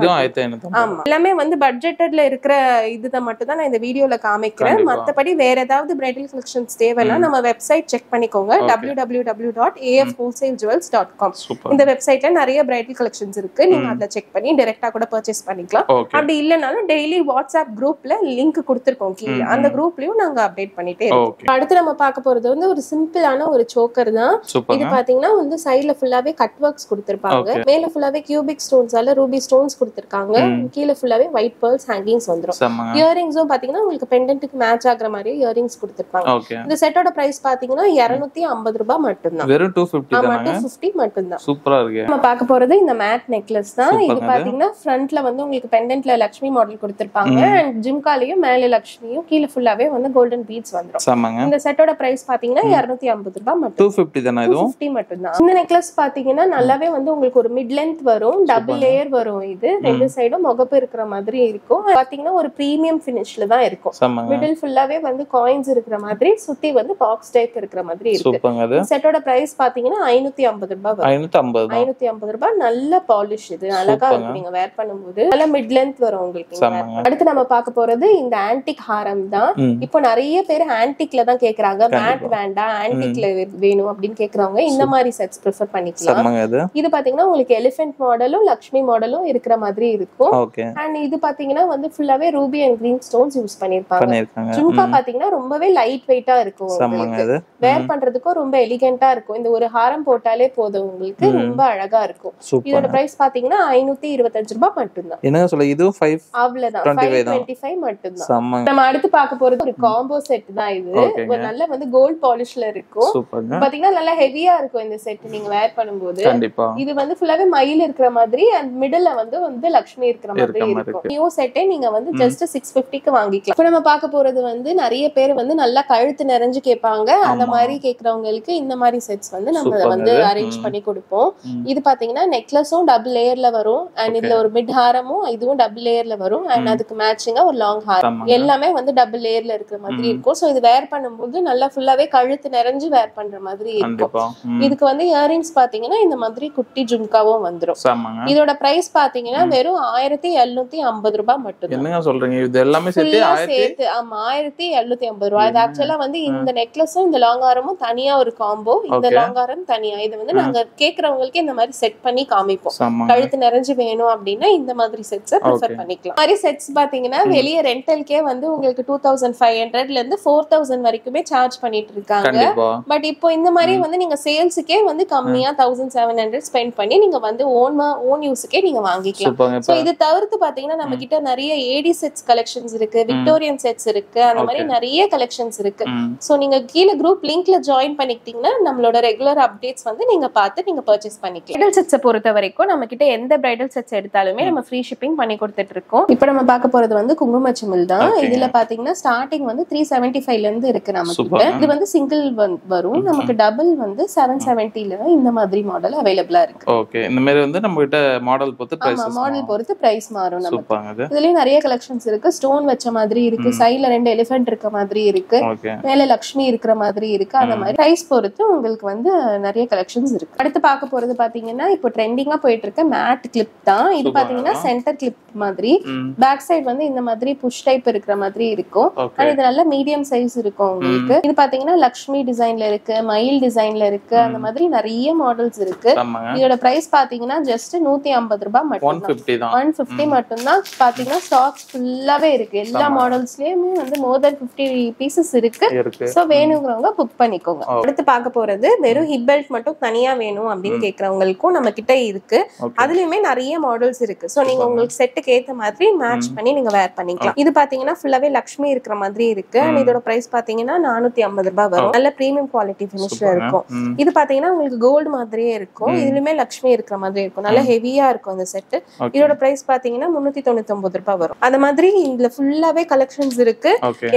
ஆமா எல்லாமே வந்து பட்ஜெட்டட்ல இருக்கிற இதுதான் மட்டும் தான் நான் இந்த வீடியோல காமிக்கிறேன். மத்தபடி வேற ஏதாவது பிரைடல் கலெக்ஷன்ஸ் தேவைன்னா நம்ம வெப்சைட் செக் பண்ணிக்கோங்க. www.afwholesalejewels.com. இந்த வெப்சைட்ல நிறைய பிரைடல் கலெக்ஷன்ஸ் இருக்கு. நீங்க அதுல செக் பண்ணி டைரக்டா கூட பர்ச்சேஸ் பண்ணிக்கலாம். அப்படி இல்லனாலும் டெய்லி வாட்ஸ்அப் குரூப்ல லிங்க் கொடுத்திருக்கோம் கீழ. அந்த குரூப்லயும் நாங்க அப்டேட் பண்ணிட்டே இருக்கோம். அடுத்து நம்ம பார்க்க போறது வந்து ஒரு சிம்பிளான ஒரு சோக்கர் தான். இது பாத்தீங்கன்னா வந்து சைடுல ஃபுல்லாவே கட் வர்க்ஸ் கொடுத்திருப்பாங்க. மேல ஃபுல்லாவே கியூபிக் ஸ்டோன்ஸால ரூபி ஸ்டோன்ஸ் கொடுத்திருக்காங்க. கீழ ஃபுல்லாவே ஒயிட் pearls ஹேங்கிங்ஸ் வந்துரும். இயரிங்ஸும் பாத்தீங்கன்னா உங்களுக்கு பெண்டன்ட்க்கு மேட்ச் ஆகுற மாதிரி இயரிங்ஸ் கொடுத்திருப்பாங்க. இந்த செட்டோட பிரைஸ் பாத்தீங்கன்னா 250 ரூபாய் மட்டும் தான். வெறும் 250 தானா? 250 மட்டும் தான். சூப்பரா இருக்கு. நம்ம பார்க்க போறது இந்த மேட் நெக்லஸ் தான். இது பாத்தீங்கன்னா ஃப்ரண்ட்ல வந்து உங்களுக்கு பெண்டன்ட்ல லட்சுமி மாடல் கொடுத்திருப்பாங்க. அண்ட் ஜிம்காலையும் மேல லட்சுமியும் கீழ ஃபுல்லாவே வந்து கோல்டன் பீட்ஸ் வந்துரும். இந்த செட்டோட பிரைஸ் பாத்தீங்கன்னா 250 ரூபாய் மட்டும். 250 தானா? இதுவும் 250 மட்டும் தான். இந்த நெக்லஸ் பாத்தீங்கன்னா நல்லாவே வந்து உங்களுக்கு ஒரு மிட் லென்த் வரும். டபுள் லேயர் வரும். இது ரெண்டு சைடும் முகப்பு இருக்கிற மாதிரி இருக்கும். பாத்தீங்கன்னா ஒரு பிரீமியம் ஃபினிஷ்ல தான் இருக்கும். மிடில் ஃபுல்லாவே வந்து காயின்ஸ் இருக்கிற மாதிரி சுத்தி வந்து பாக்ஸ் டைப் இருக்கிற மாதிரி இருக்கு. செட்டோட பிரைஸ் பாத்தீங்கன்னா 550 ரூபாய் வரும். 550 ரூபாய். நல்ல பாலிஷ். இது அழகா இருக்கும் நீங்க வேர் பண்ணும்போது. நல்ல மிட் லென்த் வரும் உங்களுக்கு. அடுத்து நம்ம பார்க்க போறது இந்த ஆன்டிக் ஹாரம் தான். இப்போ நிறைய பேர் ஆன்டிக்ல தான் கேக்குறாங்க. மேட் வேண்டாம் ஆன்டிக்ல வேணும் அப்படின்னு கேக்குறவங்க இந்த மாதிரி செட்ஸ் ப்ரிஃபர் பண்ணிக்கலாம். இது பாத்தீங்கன்னா உங்களுக்கு எலிஃபென்ட் மாடலும் லட்சுமி மாடலும் இருக்கிற மாதிரி இருக்கும். அண்ட் இது பாத்தீங்கன்னா வந்து ஃபுல்லாவே Ruby and green stones use பண்ணிருப்பாங்க. ஜும்கா பாத்தீங்கன்னா ரொம்பவே லைட் வெயிட்டா இருக்கும். உங்களுக்கு வேர் பண்றதுக்கும் ரொம்ப எலிகென்ட்டா இருக்கும். இந்த ஒரு ஹாரம் போட்டாலே போதும் உங்களுக்கு. ரொம்ப அழகா இருக்கும். இதோட பிரைஸ் பாத்தீங்கன்னா 525 ரூபாய் மட்டும் தான். என்னங்க சொல்ல இது 5 அவ்வளவுதான். 525 மட்டும் தான். நம்ம அடுத்து பார்க்க போறது ஒரு காம்போ செட் தான். இது ஒரு நல்ல வந்து கோல்ட் பாலிஷ்ல இருக்கும். பாத்தீங்கன்னா நல்லா ஹெவியா இருக்கும் இந்த செட் நீங்க வேர் பண்ணும்போது. இது வந்து ஃபுல்லாவே மயில் இருக்கிற மாதிரி அண்ட் மிடில்ல வந்து லட்சுமி இருக்கிற மாதிரி இருக்கும். நியூ செட்டே நீங்க வந்து ஜஸ்ட் 650க்கு வாங்கிக்கலாம். இப்போ நம்ம பார்க்க போறது வந்து நிறைய பேர் வந்து நல்லா கழுத்து நிறைஞ்சு கேட்பாங்க. அந்த மாதிரி கேக்குறவங்களுக்கு இந்த மாதிரி செட்ஸ் வந்து நம்ம வந்து அரேஞ்ச் பண்ணி கொடுப்போம். இது பாத்தீங்கன்னா நெக்லஸும் டபுள் லேயர்ல வரும். அண்ட் இதுல ஒரு மிட் ஹாரமும் இதுவும் டபுள் லேயர்ல வரும். அண்ட் அதுக்கு மேட்சிங்கா ஒரு லாங் ஹாரம் எல்லாமே வந்து டபுள் லேயர்ல இருக்கிற மாதிரி இருக்கும். சோ இது வேர் பண்ணும்போது நல்லா ஃபுல்லாவே கழுத்து நிறைஞ்சு வேர் பண்ற மாதிரி இருக்கும். இதுக்கு வந்து இயரிங்ஸ் பாத்தீங்கன்னா இந்த மாதிரி குட்டி ஜும்காவும் வந்துரும். இதோட பிரைஸ் பாத்தீங்கன்னா வெறும் 1750 ரூபாய் மட்டும். என்னங்க சொல்றீங்க? இது எல்லாமே சேர்த்து ஆமா 1750 ரூபாய். இது ஆக்சுவலா வந்து இந்த நெக்லஸும் இந்த லாங் ஹாரமும் தனியா ஒரு காம்போ. இந்த லாங் ஹாரம் தனியா. இது வந்து நாங்க கேக்குறவங்களுக்கு இந்த மாதிரி செட் பண்ணி காமிப்போம். கழுத்து நிறைஞ்சு வேணும் அப்படின்னா இந்த மாதிரி செட்ஸ் ப்ரிஃபர் பண்ணிக்கலாம். மாதிரி செட்ஸ் பாத்தீங்கன்னா வெளிய ரெண்டல்கே வந்து உங்களுக்கு 2500ல இருந்து 4000 வரைக்குமே சார்ஜ் பண்ணிட்டு இருக்காங்க. பட் இப்போ இந்த மாதிரி வந்து நீங்க சேல்ஸுக்கே வந்து கம்மியா 1700 ஸ்பெண்ட் பண்ணி நீங்க வந்து ஓன் யூஸ்க்கே நீங்க வாங்கிக்கலாம். சோ இது தவிர்த்து பாத்தீங்கன்னா நம்ம கிட்ட நிறைய ஏடி செட்ஸ் கலெக்ஷன்ஸ் இருக்கு. விக்டோரியன் செட்ஸ் இருக்கு. அந்த மாதிரி நிறைய கலெக்ஷன்ஸ் இருக்கு. சோ நீங்க கீழ குரூப் லிங்க்ல ஜாயின் பண்ணிக்கிட்டீங்கன்னா நம்மளோட ரெகுலர் அப்டேட்ஸ் வந்து நீங்க பார்த்து நீங்க பர்ச்சேஸ் பண்ணிக்கலாம். பிரைடல் செட்ஸை பொறுத்த வரைக்கும் நம்ம கிட்ட எந்த பிரைடல் செட்ஸ் எடுத்தாலுமே நம்ம ஃப்ரீ ஷிப்பிங் பண்ணி கொடுத்துட்டு இருக்கோம். இப்போ நம்ம பார்க்க போறது வந்து குங்குமச்சிமிழ் தான். இதுல பாத்தீங்கன்னா ஸ்டார்டிங் வந்து 375ல இருந்து இருக்கு நமக்கு. இது வந்து சிங்கிள் வரும். நமக்கு டபுள் வந்து 770ல இந்த மாதிரி மாடல் அவைலபிளா இருக்கு. ஓகே. இந்த மாதிரி வந்து நம்ம கிட்ட மாடல் பொறுத்து பிரைஸ் மாறும். நமக்கு இதுலயும் நிறைய கலெக்ஷன்ஸ் இருக்கு. ஸ்டோன் வச்ச மாதிரி இருக்கு. சைடுல 2 எலிஃபென்ட் இருக்க மாதிரி இருக்கு. மேல லட்சுமி இருக்கிற மாதிரி இருக்கு. அந்த மாதிரி பிரைஸ் பொறுத்து உங்களுக்கு வந்து நிறைய கலெக்ஷன்ஸ் இருக்கு. அடுத்து பார்க்க போறது பாத்தீங்கன்னா இப்போ ட்ரெண்டிங்கா போயிட்டு இருக்க மேட் கிளிப் தான். இது பாத்தீங்கன்னா சென்டர் கிளிப் மாதிரி. பேக் சைடு வந்து இந்த மாதிரி புஷ் டைப் இருக்கிற மாதிரி இருக்கும். இது நல்ல மீடியம் சைஸ் இருக்கும் உங்களுக்கு. இது பாத்தீங்கன்னா லட்சுமி டிசைன்ல இருக்கு, மயில் டிசைன்ல இருக்கு. அந்த மாதிரி நிறைய நிறைய மாடல்ஸ் இருக்கு. இதோட பிரைஸ் பாத்தீங்கன்னா ஜஸ்ட் 150 ரூபாய் மட்டும் தான். 150 மட்டும் தான். பாத்தீங்கன்னா ஸ்டாக்ஸ் ஃபுல்லாவே இருக்கு. எல்லா மாடல்ஸ்லயுமே வந்து மோர் தென் 50 பீசஸ் இருக்கு. சோ வேணுங்கிறவங்க புக் பண்ணிக்கோங்க. அடுத்து பார்க்க போறது வெறும் ஹிப் பெல்ட் மட்டும் தனியா வேணும் அப்படின்னு கேக்குறவங்களுக்கும் நம்ம கிட்ட இருக்கு. அதுலயுமே நிறைய மாடல்ஸ் இருக்கு. சோ நீங்க உங்களுக்கு செட்டுக்கு ஏத்த மாதிரி மேட்ச் பண்ணி நீங்க வேர் பண்ணிக்கலாம். இது பாத்தீங்கன்னா ஃபுல்லாவே லக்ஷ்மி இருக்கிற மாதிரி இருக்கு. இதோட பிரைஸ் பாத்தீங்கன்னா 450 ரூபாய் வரும். நல்ல பிரீமியம் குவாலிட்டி ஃபினிஷ்ல இருக்கும். இது பாத்தீங்கன்னா உங்களுக்கு கோல்டு மாதிரியே இருக்கும். இதுலயுமே லக்ஷ்மி இருக்கிற மாதிரி இருக்கும். நல்ல ஹெவியா இருக்கும் இந்த செட். இதோட பிரைஸ் பாத்தீங்கன்னா 399 ரூபாய் வரும். அந்த மாதிரி இதுல ஃபுல்லாவே கலெக்ஷன்ஸ் இருக்கு.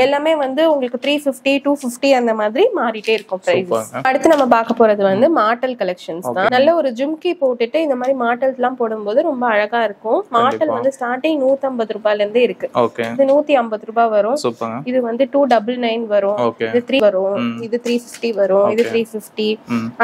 எல்லாமே வந்து உங்களுக்கு 350 250 அந்த மாதிரி மாறிட்டே இருக்கும் பிரைஸ். அடுத்து நம்ம பார்க்க போறது வந்து மாட்டல் கலெக்ஷன்ஸ் தான். நல்ல ஒரு ஜும்கி போட்டுட்டு இந்த மாதிரி மாட்டல்ஸ் எல்லாம் போடும்போது ரொம்ப அழகா இருக்கும். மாட்டல் வந்து ஸ்டார்டிங் 150 ரூபாயில இருந்தே இருக்கு. இது 150 ரூபாய் வரும். இது வந்து 299 வரும். இது 3 வரும். இது 350 வரும். இது 350.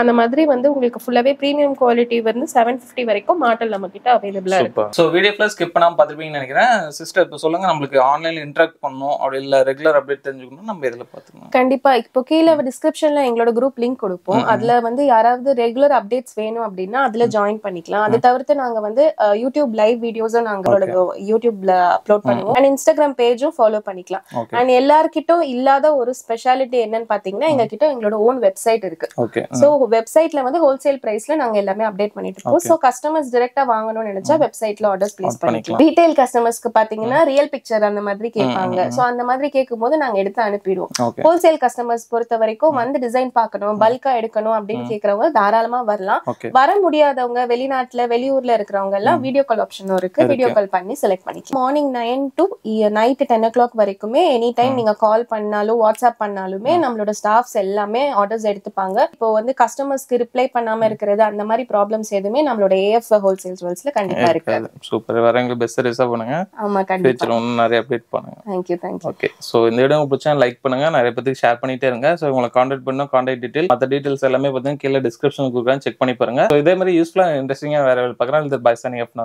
அந்த மாதிரி வந்து உங்களுக்கு ஃபுல்லாவே பிரீமியம் குவாலிட்டி வந்து 750 வரைக்கும் மாடல் நம்ம கிட்ட அவைலபிளா இருக்கு. சோ வீடியோ ஃபுல்லா ஸ்கிப் பண்ணாம பாத்துப்பீங்கன்னு நினைக்கிறேன். சிஸ்டர் இப்ப சொல்லுங்க, நமக்கு ஆன்லைன்ல இன்டராக்ட் பண்ணனும் அப்படி இல்ல ரெகுலர் அப்டேட் தெரிஞ்சுக்கணும் நம்ம இதல பாத்துக்கணும். கண்டிப்பா இப்போ கீழ டிஸ்கிரிப்ஷன்ல எங்களோட குரூப் லிங்க் கொடுப்போம். அதுல வந்து யாராவது ரெகுலர் அப்டேட்ஸ் வேணும் அப்படினா அதுல ஜாயின் பண்ணிக்கலாம். அது தவிர்த்து நாங்க வந்து யூடியூப் லைவ் வீடியோஸும் நாங்களோட யூடியூப்ல அப்லோட் பண்ணுவோம். அண்ட் இன்ஸ்டாகிராம் பேஜும் ஃபாலோ பண்ணிக்கலாம். அண்ட் எல்லார்கிட்டயும் இல்லாத ஒரு ஸ்பெஷாலிட்டி என்னன்னு பாத்தீங்கன்னா எங்க கிட்ட எங்களோட ஓன் வெப்சைட் இருக்கு. சோ வெப்சைட்ல வந்து ஹோல்சேல் பிரைஸ்ல நாங்க எல்லாமே அப்டேட் பண்ணிட்டு இருக்கோம். சோ கஸ்டமர்ஸ் டைரக்டா வாங்கணும்னு நினைச்சா வெப்சைட்ல ஆர்டர்ஸ் பிளேஸ் பண்ணிக்கலாம். ரீட்டைல் கஸ்டமர்ஸ்க்கு பாத்தீங்கன்னா ரியல் பிக்சர் அந்த மாதிரி கேட்பாங்க. சோ அந்த மாதிரி கேட்கும்போது நாங்க எடுத்து அனுப்பிடுவோம். ஹோல்சேல் கஸ்டமர்ஸ் பொறுத்த வரைக்கும் வந்து டிசைன் பார்க்கணும், பல்கா எடுக்கணும் அப்படின்னு கேக்குறவங்க தாராளமா வரலாம். வர முடியாதவங்க வெளிநாட்டுல வெளியூர்ல இருக்கிறவங்க எல்லாம் வீடியோ கால் ஆப்ஷனும் இருக்கு. வீடியோ கால் பண்ணி செலக்ட் பண்ணிக்கலாம். மார்னிங் 9 to நைட் 10 o'clock வரைக்குமே எனி டைம் நீங்க கால் பண்ணாலும் வாட்ஸ்அப் பண்ணாலுமே நம்மளோட ஸ்டாஃப்ஸ் எல்லாமே ஆர்டர்ஸ் எடுத்துப்பாங்க. இப்போ வந்து கஸ்டமர்ஸ்க்கு ரிப்ளை பண்ணாம இருக்கிறது அந்த மாதிரி ப்ராப்ளம்ஸ் எதுவுமே நம்மளோட ஏஎஃப் ஹோல்சேல் ஜுவல்ஸ்ல கண்டிப்பா இருக்காது. சூப்பர். வரவங்க பெஸ்ட் ரிசர்வ் பண்ணுங்க. ஆமா கண்டிப்பா. இன்னும் நிறைய அப்டேட் பண்ணுங்க. Thank you. ஓகே. சோ இந்த வீடியோ உங்களுக்கு பிடிச்சா லைக் பண்ணுங்க, நிறைய பேருக்கு ஷேர் பண்ணிட்டே இருங்க. சோ உங்களை கான்டாக்ட் பண்ணனும், கான்டாக்ட் டீடைல் மத்த டீடைல்ஸ் எல்லாமே பாத்தீங்கன்னா கீழ டிஸ்கிரிப்ஷன்ல கொடுக்குறேன், செக் பண்ணி பாருங்க. சோ இதே மாதிரி யூஸ்ஃபுல்லா இன்ட்ரஸ்டிங்கா வேற பார்க்கறேன். இது பை சைனிங் ஆஃப்.